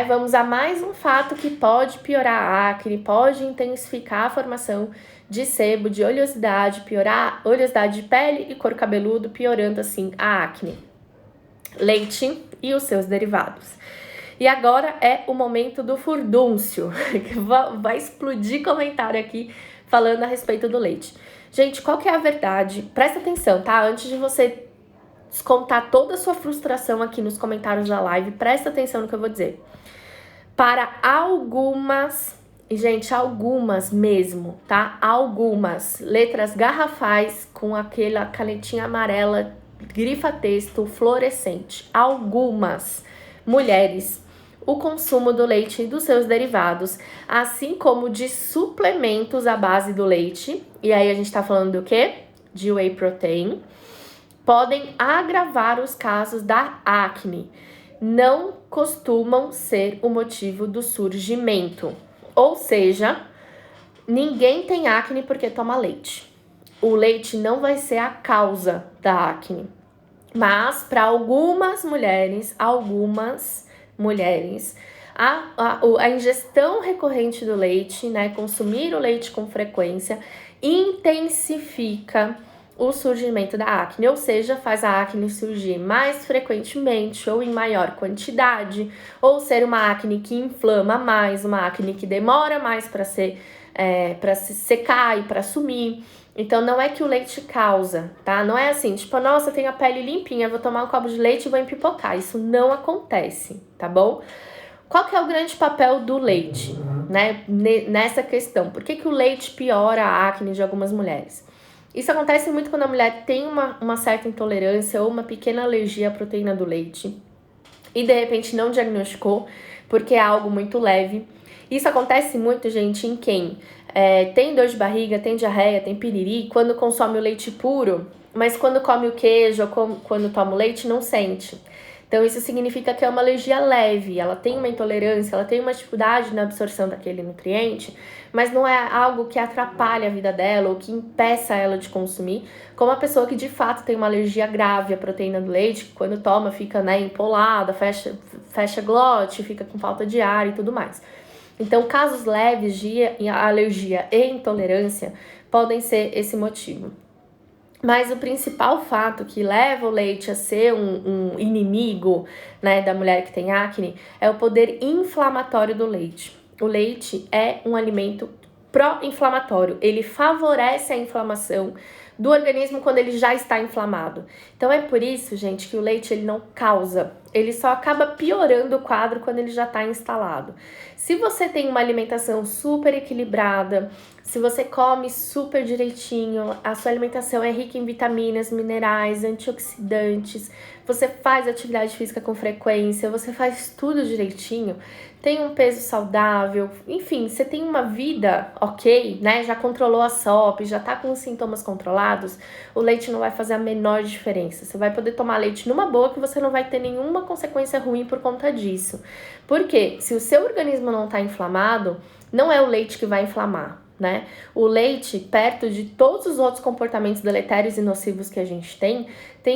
Vamos a mais um fato que pode piorar a acne, pode intensificar a formação de sebo, de oleosidade, piorar a oleosidade de pele e couro cabeludo, piorando assim a acne. Leite e os seus derivados. E agora é o momento do furdúncio, que vai explodir comentário aqui falando a respeito do leite. Gente, qual que é a verdade? Presta atenção, tá? Antes de você descontar toda a sua frustração aqui nos comentários da live, presta atenção no que eu vou dizer. Para algumas, e gente, algumas mesmo, tá? Algumas letras garrafais com aquela canetinha amarela, grifa-texto fluorescente. Algumas mulheres, o consumo do leite e dos seus derivados, assim como de suplementos à base do leite, e aí a gente tá falando do quê? De whey protein, podem agravar os casos da acne. Não costumam ser o motivo do surgimento. Ou seja, ninguém tem acne porque toma leite. O leite não vai ser a causa da acne. Mas para algumas mulheres, a ingestão recorrente do leite, né, consumir o leite com frequência, intensifica o surgimento da acne, ou seja, faz a acne surgir mais frequentemente ou em maior quantidade, ou ser uma acne que inflama mais, uma acne que demora mais para se secar e para sumir. Então, não é que o leite causa, tá? Não é assim, tipo, nossa, eu tenho a pele limpinha, vou tomar um copo de leite e vou empipocar. Isso não acontece, tá bom? Qual que é o grande papel do leite, né, nessa questão? Por que o leite piora a acne de algumas mulheres? Isso acontece muito quando a mulher tem uma certa intolerância ou uma pequena alergia à proteína do leite e de repente não diagnosticou porque é algo muito leve. Isso acontece muito, gente, em quem tem dor de barriga, tem diarreia, tem piriri, quando consome o leite puro, mas quando come o queijo ou quando toma o leite não sente. Então, isso significa que é uma alergia leve, ela tem uma intolerância, ela tem uma dificuldade na absorção daquele nutriente, mas não é algo que atrapalhe a vida dela ou que impeça ela de consumir, como a pessoa que de fato tem uma alergia grave à proteína do leite, que quando toma fica, né, empolada, fecha glote, fica com falta de ar e tudo mais. Então, casos leves de alergia e intolerância podem ser esse motivo. Mas o principal fato que leva o leite a ser um inimigo, né, da mulher que tem acne é o poder inflamatório do leite. O leite é um alimento pró-inflamatório, ele favorece a inflamação do organismo quando ele já está inflamado. Então é por isso, gente, que o leite ele não causa ele só acaba piorando o quadro quando ele já está instalado. Se você tem uma alimentação super equilibrada, se você come super direitinho, a sua alimentação é rica em vitaminas, minerais, antioxidantes, você faz atividade física com frequência, você faz tudo direitinho, tem um peso saudável, enfim, você tem uma vida ok, né? Já controlou a SOP, já tá com os sintomas controlados, o leite não vai fazer a menor diferença. Você vai poder tomar leite numa boa que você não vai ter nenhuma consequência ruim por conta disso. Por quê? Se o seu organismo não tá inflamado, não é o leite que vai inflamar, né? O leite, perto de todos os outros comportamentos deletérios e nocivos que a gente tem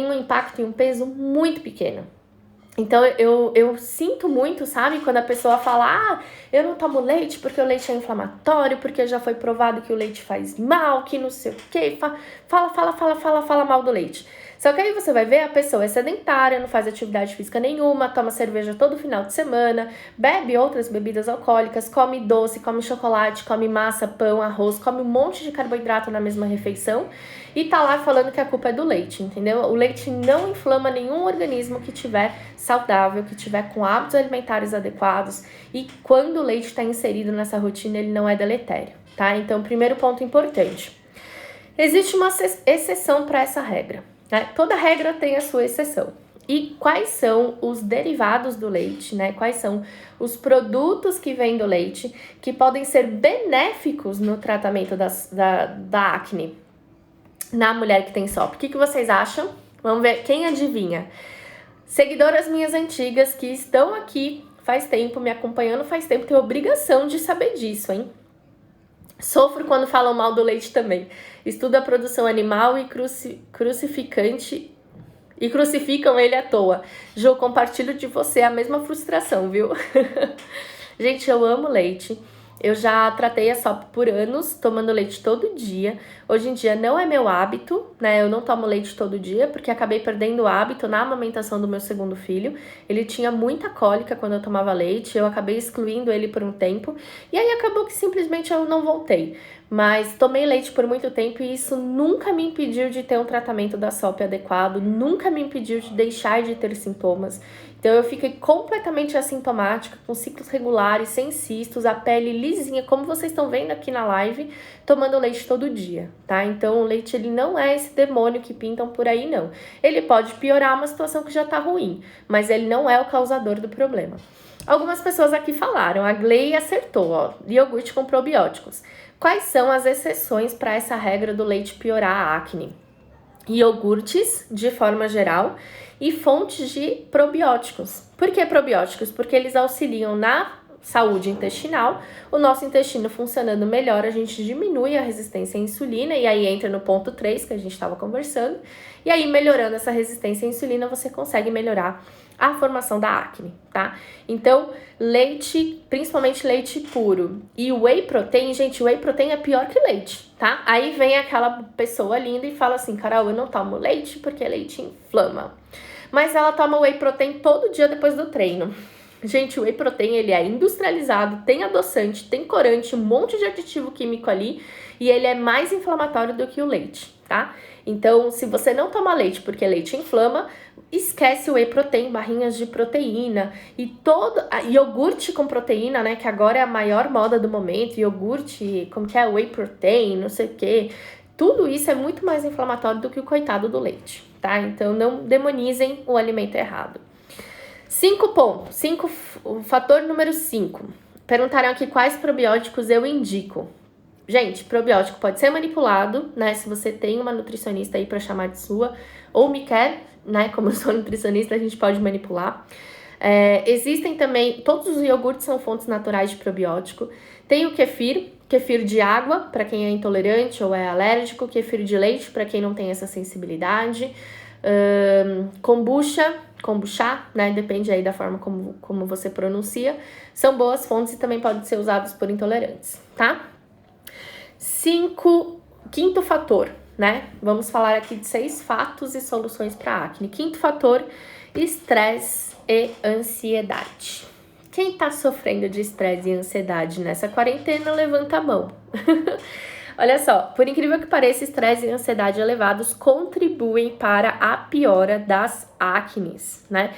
um impacto e um peso muito pequeno. Então, eu sinto muito, sabe? Quando a pessoa fala, eu não tomo leite porque o leite é inflamatório, porque já foi provado que o leite faz mal, que não sei o quê. Fala mal do leite. Só que aí você vai ver, a pessoa é sedentária, não faz atividade física nenhuma, toma cerveja todo final de semana, bebe outras bebidas alcoólicas, come doce, come chocolate, come massa, pão, arroz, come um monte de carboidrato na mesma refeição e tá lá falando que a culpa é do leite, entendeu? O leite não inflama nenhum organismo que tiver saudável, que tiver com hábitos alimentares adequados, e quando o leite está inserido nessa rotina, ele não é deletério, tá? Então, primeiro ponto importante. Existe uma exceção para essa regra, né? Toda regra tem a sua exceção. E quais são os derivados do leite, né? Quais são os produtos que vêm do leite que podem ser benéficos no tratamento da acne na mulher que tem SOP? O que vocês acham? Vamos ver quem adivinha. Seguidoras minhas antigas que estão aqui faz tempo, me acompanhando faz tempo, tem obrigação de saber disso, hein? Sofro quando falam mal do leite também. Estudo a produção animal e crucificam ele à toa. Ju, compartilho de você a mesma frustração, viu? Gente, eu amo leite. Eu já tratei a SOP por anos, tomando leite todo dia. Hoje em dia não é meu hábito, né? Eu não tomo leite todo dia, porque acabei perdendo o hábito na amamentação do meu segundo filho. Ele tinha muita cólica quando eu tomava leite, eu acabei excluindo ele por um tempo. E aí acabou que simplesmente eu não voltei. Mas tomei leite por muito tempo e isso nunca me impediu de ter um tratamento da SOP adequado, nunca me impediu de deixar de ter sintomas. Então eu fiquei completamente assintomática, com ciclos regulares, sem cistos, a pele lisinha, como vocês estão vendo aqui na live, tomando leite todo dia, tá? Então o leite, ele não é esse demônio que pintam por aí, não. Ele pode piorar uma situação que já tá ruim, mas ele não é o causador do problema. Algumas pessoas aqui falaram, a Glei acertou, ó, iogurte com probióticos. Quais são as exceções para essa regra do leite piorar a acne? Iogurtes, de forma geral, e fontes de probióticos. Por que probióticos? Porque eles auxiliam na saúde intestinal, o nosso intestino funcionando melhor, a gente diminui a resistência à insulina, e aí entra no ponto 3 que a gente estava conversando, e aí melhorando essa resistência à insulina, você consegue melhorar a formação da acne, tá? Então, leite, principalmente leite puro e whey protein, gente, whey protein é pior que leite, tá? Aí vem aquela pessoa linda e fala assim, Carol, eu não tomo leite porque leite inflama. Mas ela toma whey protein todo dia depois do treino. Gente, o whey protein, ele é industrializado, tem adoçante, tem corante, um monte de aditivo químico ali, e ele é mais inflamatório do que o leite, tá? Então, se você não toma leite porque leite inflama, esquece o whey protein, barrinhas de proteína e iogurte com proteína, né, que agora é a maior moda do momento, iogurte, como que é, whey protein, não sei o que, tudo isso é muito mais inflamatório do que o coitado do leite, tá? Então, não demonizem o alimento errado. 5 pontos, o fator número 5. Perguntaram aqui quais probióticos eu indico. Gente, probiótico pode ser manipulado, né? Se você tem uma nutricionista aí para chamar de sua, ou me quer, né? Como eu sou nutricionista, a gente pode manipular. Existem também, todos os iogurtes são fontes naturais de probiótico. Tem o kefir de água, para quem é intolerante ou é alérgico, kefir de leite, para quem não tem essa sensibilidade. Kombucha, né? Depende aí da forma como você pronuncia. São boas fontes e também podem ser usados por intolerantes, tá? Quinto fator, né? Vamos falar aqui de 6 fatos e soluções para acne. Quinto fator, estresse e ansiedade. Quem tá sofrendo de estresse e ansiedade nessa quarentena, levanta a mão. Olha só, por incrível que pareça, estresse e ansiedade elevados contribuem para a piora das acnes, né?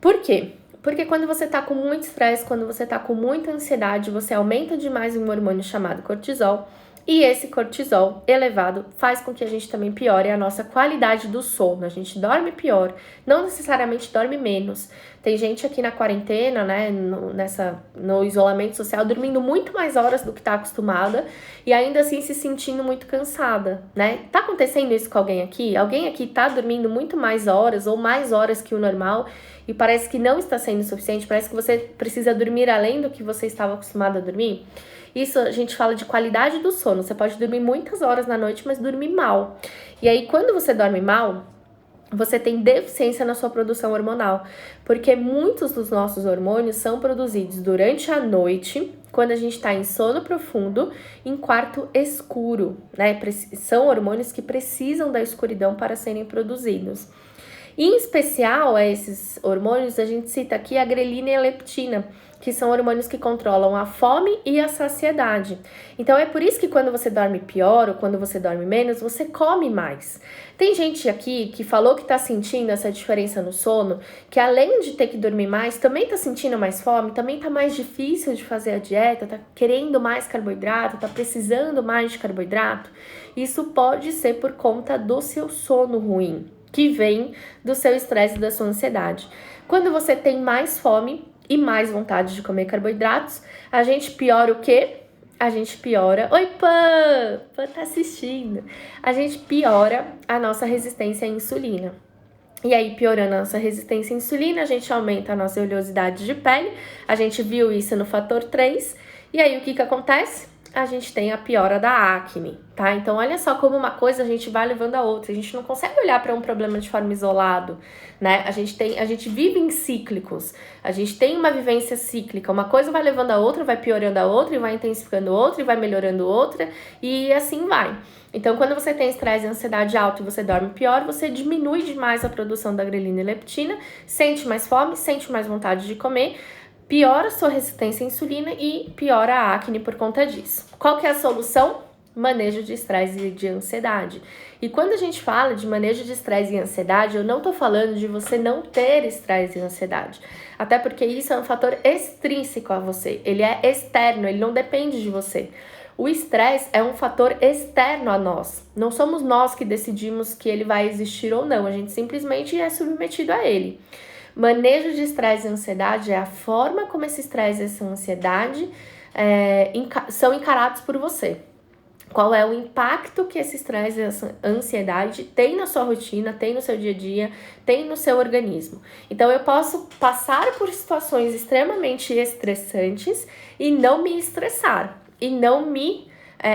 Por quê? Porque quando você tá com muito estresse, quando você tá com muita ansiedade, você aumenta demais um hormônio chamado cortisol. E esse cortisol elevado faz com que a gente também piore a nossa qualidade do sono. A gente dorme pior, não necessariamente dorme menos. Tem gente aqui na quarentena, né, no isolamento social, dormindo muito mais horas do que tá acostumada e ainda assim se sentindo muito cansada, né? Tá acontecendo isso com alguém aqui? Alguém aqui tá dormindo muito mais horas ou mais horas que o normal e parece que não está sendo suficiente? Parece que você precisa dormir além do que você estava acostumado a dormir? Isso a gente fala de qualidade do sono. Você pode dormir muitas horas na noite, mas dormir mal. E aí, quando você dorme mal, você tem deficiência na sua produção hormonal, porque muitos dos nossos hormônios são produzidos durante a noite, quando a gente está em sono profundo, em quarto escuro, né? São hormônios que precisam da escuridão para serem produzidos. Em especial, a esses hormônios, a gente cita aqui a grelina e a leptina, que são hormônios que controlam a fome e a saciedade. Então, é por isso que quando você dorme pior ou quando você dorme menos, você come mais. Tem gente aqui que falou que tá sentindo essa diferença no sono, que além de ter que dormir mais, também tá sentindo mais fome, também tá mais difícil de fazer a dieta, tá querendo mais carboidrato, tá precisando mais de carboidrato. Isso pode ser por conta do seu sono ruim, que vem do seu estresse e da sua ansiedade. Quando você tem mais fome e mais vontade de comer carboidratos, a gente piora o quê? A gente piora... Oi, Pan! Pan tá assistindo. A gente piora a nossa resistência à insulina. E aí, piorando a nossa resistência à insulina, a gente aumenta a nossa oleosidade de pele. A gente viu isso no fator 3. E aí, o que acontece? A gente tem a piora da acne, tá? Então, olha só como uma coisa a gente vai levando a outra. A gente não consegue olhar para um problema de forma isolado, né? A gente vive em cíclicos. A gente tem uma vivência cíclica. Uma coisa vai levando a outra, vai piorando a outra, e vai intensificando outra, e vai melhorando outra, e assim vai. Então, quando você tem estresse e ansiedade alto e você dorme pior, você diminui demais a produção da grelina e leptina, sente mais fome, sente mais vontade de comer, piora a sua resistência à insulina e piora a acne por conta disso. Qual que é a solução? Manejo de estresse e de ansiedade. E quando a gente fala de manejo de estresse e ansiedade, eu não tô falando de você não ter estresse e ansiedade. Até porque isso é um fator extrínseco a você. Ele é externo, ele não depende de você. O estresse é um fator externo a nós. Não somos nós que decidimos que ele vai existir ou não. A gente simplesmente é submetido a ele. Manejo de estresse e ansiedade é a forma como esse estresse e essa ansiedade são encarados por você. Qual é o impacto que esse estresse e essa ansiedade tem na sua rotina, tem no seu dia a dia, tem no seu organismo. Então, eu posso passar por situações extremamente estressantes e não me estressar, e não me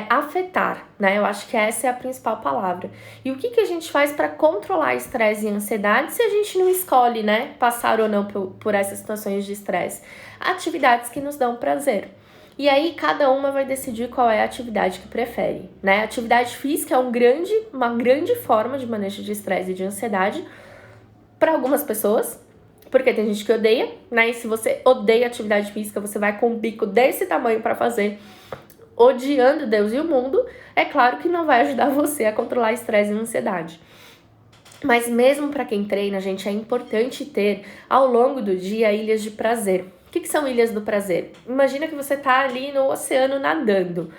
afetar, né? Eu acho que essa é a principal palavra. E o que a gente faz para controlar estresse e ansiedade se a gente não escolhe, né, passar ou não por essas situações de estresse? Atividades que nos dão prazer. E aí, cada uma vai decidir qual é a atividade que prefere, né? Atividade física é uma grande forma de manejo de estresse e de ansiedade para algumas pessoas, porque tem gente que odeia, né? E se você odeia atividade física, você vai com um bico desse tamanho para fazer, odiando Deus e o mundo, é claro que não vai ajudar você a controlar estresse e ansiedade. Mas mesmo para quem treina, gente, é importante ter ao longo do dia ilhas de prazer. O que são ilhas do prazer? Imagina que você tá ali no oceano nadando.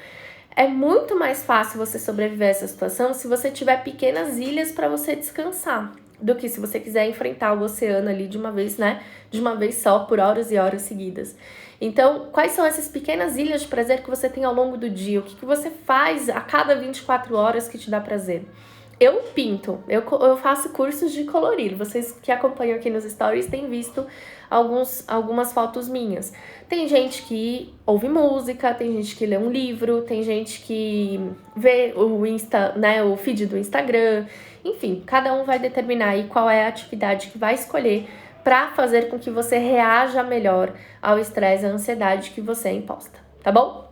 É muito mais fácil você sobreviver a essa situação se você tiver pequenas ilhas para você descansar, do que se você quiser enfrentar o oceano ali de uma vez, né? De uma vez só, por horas e horas seguidas. Então, quais são essas pequenas ilhas de prazer que você tem ao longo do dia? O que você faz a cada 24 horas que te dá prazer? Eu pinto, eu faço cursos de colorir. Vocês que acompanham aqui nos stories têm visto algumas fotos minhas. Tem gente que ouve música, tem gente que lê um livro, tem gente que vê o feed do Instagram. Enfim, cada um vai determinar aí qual é a atividade que vai escolher para fazer com que você reaja melhor ao estresse e à ansiedade que você é imposta, tá bom?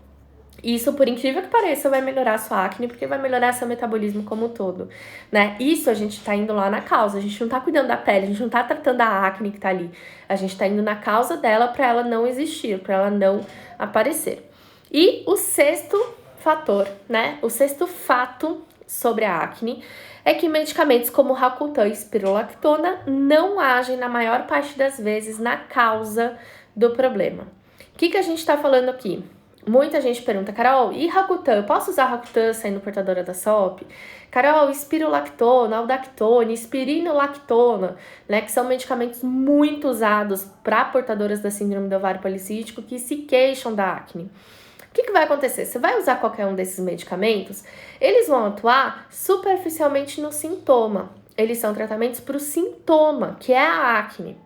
Isso, por incrível que pareça, vai melhorar a sua acne, porque vai melhorar seu metabolismo como um todo, né? Isso a gente tá indo lá na causa, a gente não tá cuidando da pele, a gente não tá tratando a acne que tá ali. A gente tá indo na causa dela para ela não existir, para ela não aparecer. E o sexto fator, né? O sexto fato sobre a acne é que medicamentos como Racutan e Spironolactona não agem na maior parte das vezes na causa do problema. O que a gente está falando aqui? Muita gente pergunta, Carol, e Racutan? Eu posso usar Racutan sendo portadora da SOP? Carol, Spironolactona, Aldactone, Espironolactona, né, que são medicamentos muito usados para portadoras da síndrome do ovário policístico que se queixam da acne. O que vai acontecer? Você vai usar qualquer um desses medicamentos, eles vão atuar superficialmente no sintoma. Eles são tratamentos para o sintoma, que é a acne.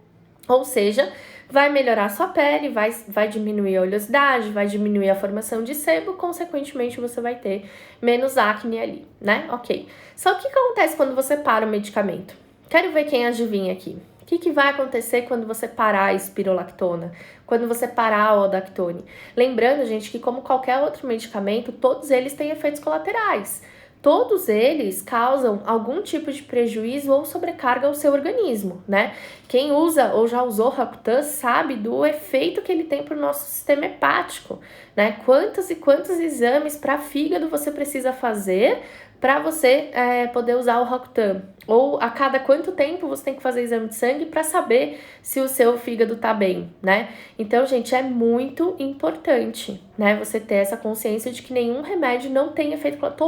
Ou seja, vai melhorar a sua pele, vai diminuir a oleosidade, vai diminuir a formação de sebo, consequentemente você vai ter menos acne ali, né? Ok. Só que o que acontece quando você para o medicamento? Quero ver quem adivinha aqui. O que vai acontecer quando você parar a espirolactona? Quando você parar a aldactone? Lembrando, gente, que como qualquer outro medicamento, todos eles têm efeitos colaterais. Todos eles causam algum tipo de prejuízo ou sobrecarga ao seu organismo, né? Quem usa ou já usou Racutan sabe do efeito que ele tem para o nosso sistema hepático, né? Quantos e quantos exames para fígado você precisa fazer para você poder usar o Racutan? Ou a cada quanto tempo você tem que fazer exame de sangue para saber se o seu fígado tá bem, né? Então, gente, é muito importante, né, você ter essa consciência de que nenhum remédio não tem efeito colateral.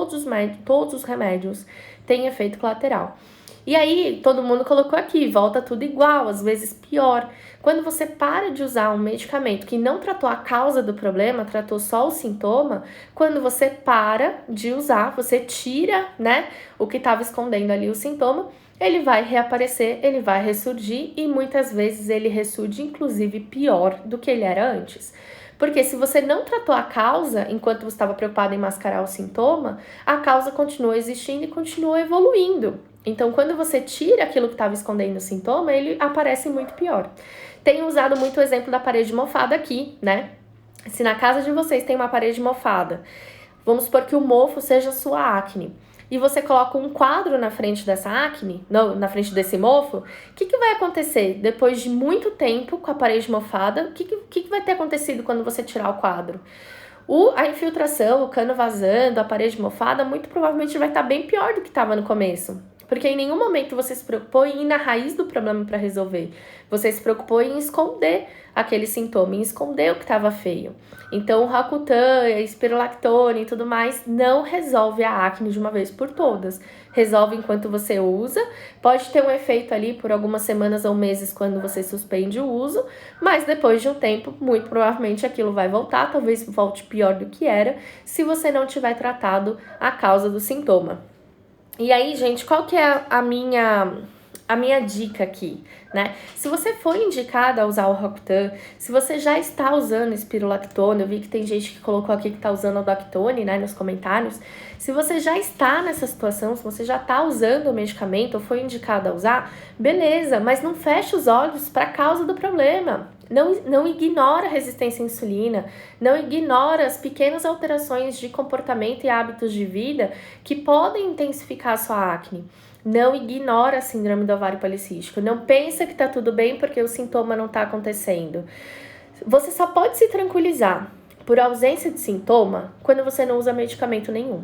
Todos os remédios têm efeito colateral. E aí, todo mundo colocou aqui, volta tudo igual, às vezes pior. Quando você para de usar um medicamento que não tratou a causa do problema, tratou só o sintoma, quando você para de usar, você tira, né, o que estava escondendo ali o sintoma, ele vai reaparecer, ele vai ressurgir e muitas vezes ele ressurge, inclusive, pior do que ele era antes. Porque se você não tratou a causa enquanto você estava preocupado em mascarar o sintoma, a causa continua existindo e continua evoluindo. Então, quando você tira aquilo que estava escondendo o sintoma, ele aparece muito pior. Tenho usado muito o exemplo da parede mofada aqui, né? Se na casa de vocês tem uma parede mofada, vamos supor que o mofo seja a sua acne, e você coloca um quadro na frente dessa acne, não, na frente desse mofo, o que vai acontecer depois de muito tempo com a parede mofada? O que vai ter acontecido quando você tirar o quadro? A infiltração, o cano vazando, a parede mofada, muito provavelmente vai estar bem pior do que estava no começo. Porque em nenhum momento você se preocupou em ir na raiz do problema para resolver. Você se preocupou em esconder aquele sintoma, em esconder o que estava feio. Então, o Racutan, a espirolactone e tudo mais não resolve a acne de uma vez por todas. Resolve enquanto você usa, pode ter um efeito ali por algumas semanas ou meses quando você suspende o uso, mas depois de um tempo, muito provavelmente aquilo vai voltar, talvez volte pior do que era, se você não tiver tratado a causa do sintoma. E aí, gente, qual que é a minha dica aqui, né? Se você for indicada a usar o Racutan, se você já está usando espirolactona, eu vi que tem gente que colocou aqui que está usando o Aldactone, né, nos comentários. Se você já está nessa situação, se você já está usando o medicamento ou foi indicada a usar, beleza, mas não feche os olhos para a causa do problema. Não ignora a resistência à insulina, não ignora as pequenas alterações de comportamento e hábitos de vida que podem intensificar a sua acne. Não ignora a síndrome do ovário policístico. Não pensa que tá tudo bem porque o sintoma não tá acontecendo. Você só pode se tranquilizar por ausência de sintoma quando você não usa medicamento nenhum.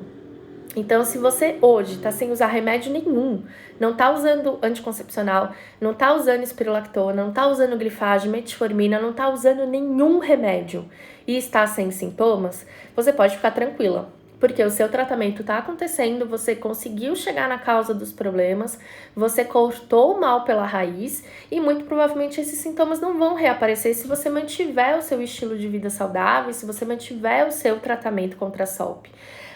Então, se você hoje tá sem usar remédio nenhum, não tá usando anticoncepcional, não tá usando espirolactona, não tá usando glifage, metformina, não tá usando nenhum remédio e está sem sintomas, você pode ficar tranquila. Porque o seu tratamento está acontecendo, você conseguiu chegar na causa dos problemas, você cortou o mal pela raiz e muito provavelmente esses sintomas não vão reaparecer se você mantiver o seu estilo de vida saudável, se você mantiver o seu tratamento contra a SOP.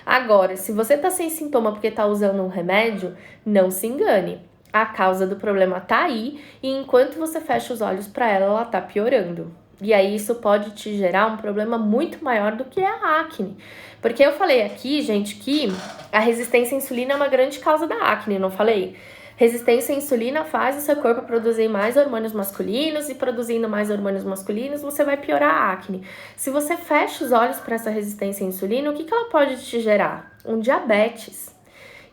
Agora, se você está sem sintoma porque está usando um remédio, não se engane. A causa do problema está aí e enquanto você fecha os olhos para ela, ela está piorando. E aí isso pode te gerar um problema muito maior do que a acne. Porque eu falei aqui, gente, que a resistência à insulina é uma grande causa da acne, não falei? Resistência à insulina faz o seu corpo produzir mais hormônios masculinos e produzindo mais hormônios masculinos você vai piorar a acne. Se você fecha os olhos para essa resistência à insulina, o que ela pode te gerar? Um diabetes.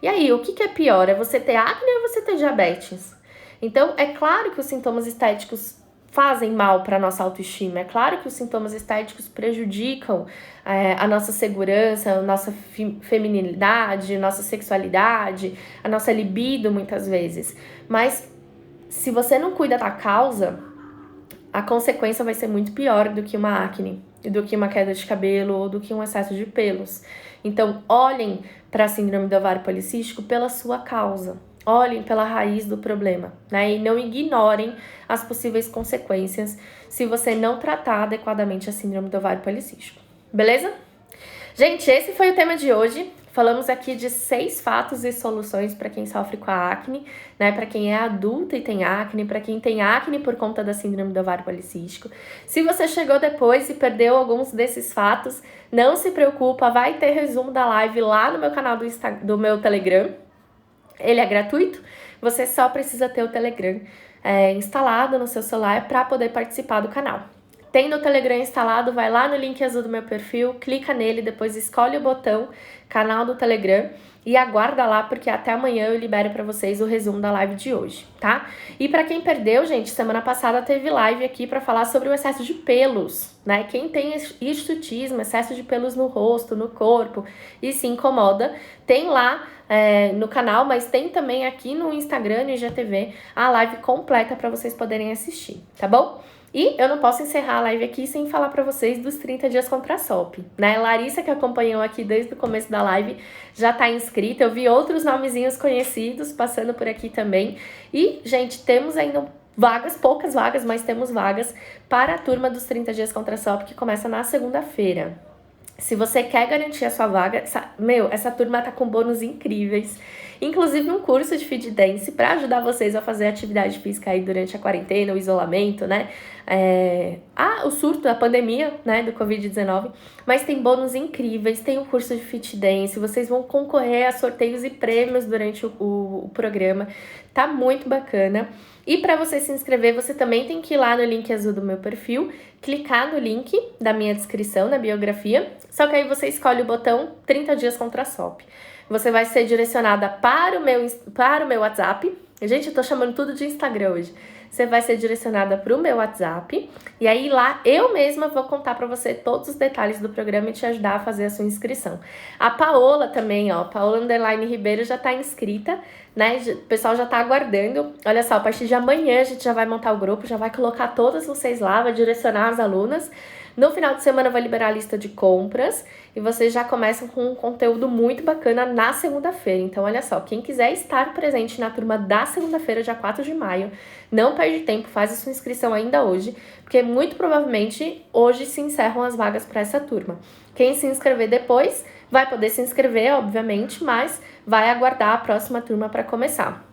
E aí, o que é pior? É você ter acne ou você ter diabetes? Então, é claro que os sintomas estéticos fazem mal para nossa autoestima. É claro que os sintomas estéticos prejudicam a nossa segurança, a nossa feminilidade, a nossa sexualidade, a nossa libido muitas vezes. Mas se você não cuida da causa, a consequência vai ser muito pior do que uma acne, do que uma queda de cabelo ou do que um excesso de pelos. Então, olhem para a síndrome do ovário policístico pela sua causa. Olhem pela raiz do problema, né? E não ignorem as possíveis consequências se você não tratar adequadamente a síndrome do ovário policístico. Beleza? Gente, esse foi o tema de hoje. Falamos aqui de 6 fatos e soluções para quem sofre com a acne, né? Para quem é adulta e tem acne, para quem tem acne por conta da síndrome do ovário policístico. Se você chegou depois e perdeu alguns desses fatos, não se preocupa, vai ter resumo da live lá no meu canal do meu Telegram. Ele é gratuito, você só precisa ter o Telegram instalado no seu celular para poder participar do canal. Tendo o Telegram instalado, vai lá no link azul do meu perfil, clica nele, depois escolhe o botão canal do Telegram e aguarda lá, porque até amanhã eu libero para vocês o resumo da live de hoje, tá? E para quem perdeu, gente, semana passada teve live aqui para falar sobre o excesso de pelos, né? Quem tem hirsutismo, excesso de pelos no rosto, no corpo e se incomoda, tem lá no canal, mas tem também aqui no Instagram e no IGTV a live completa para vocês poderem assistir, tá bom? E eu não posso encerrar a live aqui sem falar para vocês dos 30 dias contra a SOP, né? Larissa, que acompanhou aqui desde o começo da live, já tá inscrita. Eu vi outros nomezinhos conhecidos passando por aqui também. E, gente, temos ainda vagas, poucas vagas, mas temos vagas para a turma dos 30 dias contra a SOP, que começa na segunda-feira. Se você quer garantir a sua vaga, essa turma tá com bônus incríveis. Inclusive um curso de Fit Dance para ajudar vocês a fazer atividade física aí durante a quarentena, o isolamento, né? O surto, a pandemia, né, do Covid-19. Mas tem bônus incríveis, tem um curso de Fit Dance, vocês vão concorrer a sorteios e prêmios durante o programa. Tá muito bacana. E para você se inscrever, você também tem que ir lá no link azul do meu perfil, clicar no link da minha descrição, na biografia, só que aí você escolhe o botão 30 dias contra a SOP. Você vai ser direcionada para o meu WhatsApp. Gente, eu tô chamando tudo de Instagram hoje. Você vai ser direcionada para o meu WhatsApp. E aí lá eu mesma vou contar para você todos os detalhes do programa e te ajudar a fazer a sua inscrição. A Paola também, ó. Paola _ Ribeiro já tá inscrita, né? O pessoal já tá aguardando. Olha só, a partir de amanhã a gente já vai montar o grupo, já vai colocar todas vocês lá, vai direcionar as alunas. No final de semana vai liberar a lista de compras e vocês já começam com um conteúdo muito bacana na segunda-feira. Então, olha só, quem quiser estar presente na turma da segunda-feira, dia 4 de maio, não perde tempo, faz a sua inscrição ainda hoje, porque muito provavelmente hoje se encerram as vagas para essa turma. Quem se inscrever depois vai poder se inscrever, obviamente, mas vai aguardar a próxima turma para começar.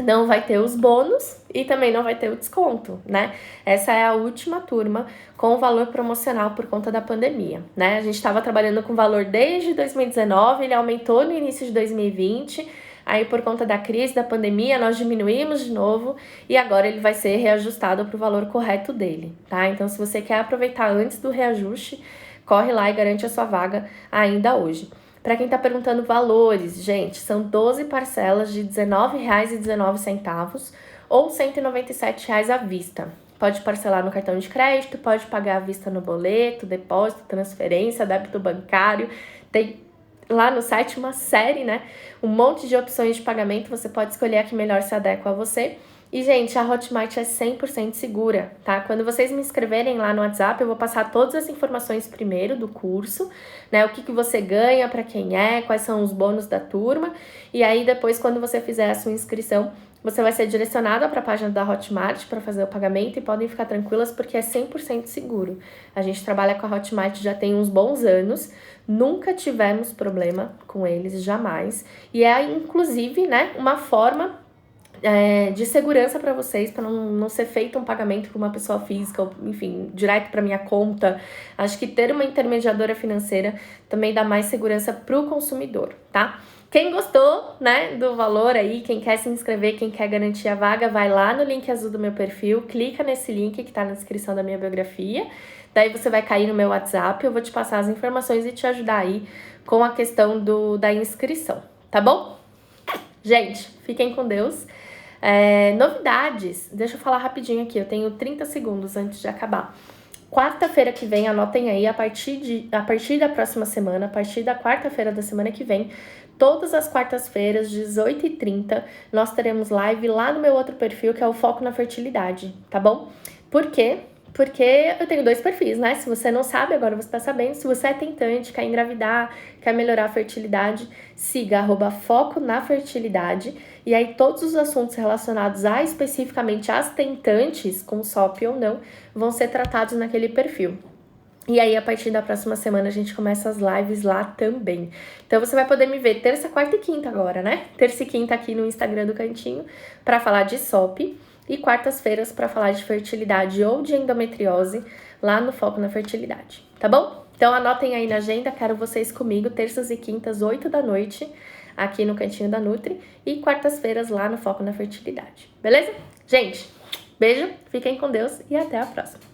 Não vai ter os bônus e também não vai ter o desconto, né? Essa é a última turma com valor promocional por conta da pandemia, né? A gente estava trabalhando com valor desde 2019, ele aumentou no início de 2020, aí por conta da crise, da pandemia, nós diminuímos de novo e agora ele vai ser reajustado para o valor correto dele, tá? Então, se você quer aproveitar antes do reajuste, corre lá e garante a sua vaga ainda hoje. Para quem tá perguntando valores, gente, são 12 parcelas de R$19,19 ou R$197 à vista. Pode parcelar no cartão de crédito, pode pagar à vista no boleto, depósito, transferência, débito bancário. Tem lá no site uma série, né? Um monte de opções de pagamento, você pode escolher a que melhor se adequa a você. E, gente, a Hotmart é 100% segura, tá? Quando vocês me inscreverem lá no WhatsApp, eu vou passar todas as informações primeiro do curso, né? O que você ganha, para quem é, quais são os bônus da turma. E aí, depois, quando você fizer a sua inscrição, você vai ser direcionada para a página da Hotmart para fazer o pagamento e podem ficar tranquilas porque é 100% seguro. A gente trabalha com a Hotmart já tem uns bons anos, nunca tivemos problema com eles, jamais. E é, inclusive, né, uma forma de segurança para vocês, para não ser feito um pagamento por uma pessoa física, ou, enfim, direto para minha conta. Acho que ter uma intermediadora financeira também dá mais segurança para o consumidor, tá? Quem gostou, né, do valor aí, quem quer se inscrever, quem quer garantir a vaga, vai lá no link azul do meu perfil, clica nesse link que tá na descrição da minha biografia, daí você vai cair no meu WhatsApp, eu vou te passar as informações e te ajudar aí com a questão da inscrição, tá bom? Gente, fiquem com Deus. Novidades, deixa eu falar rapidinho aqui, eu tenho 30 segundos antes de acabar. Quarta-feira que vem, anotem aí, a partir da próxima semana, a partir da quarta-feira da semana que vem, todas as quartas-feiras, 18h30, nós teremos live lá no meu outro perfil, que é o Foco na Fertilidade, tá bom? Por quê? Porque eu tenho 2 perfis, né? Se você não sabe, agora você tá sabendo. Se você é tentante, quer engravidar, quer melhorar a fertilidade, siga @foco na fertilidade. E aí todos os assuntos relacionados a especificamente as tentantes, com SOP ou não, vão ser tratados naquele perfil. E aí, a partir da próxima semana, a gente começa as lives lá também. Então, você vai poder me ver terça, quarta e quinta agora, né? Terça e quinta aqui no Instagram do Cantinho, para falar de SOP. E quartas-feiras para falar de fertilidade ou de endometriose, lá no Foco na Fertilidade, tá bom? Então, anotem aí na agenda, quero vocês comigo, terças e quintas, 8 da noite, aqui no Cantinho da Nutri. E quartas-feiras lá no Foco na Fertilidade, beleza? Gente, beijo, fiquem com Deus e até a próxima.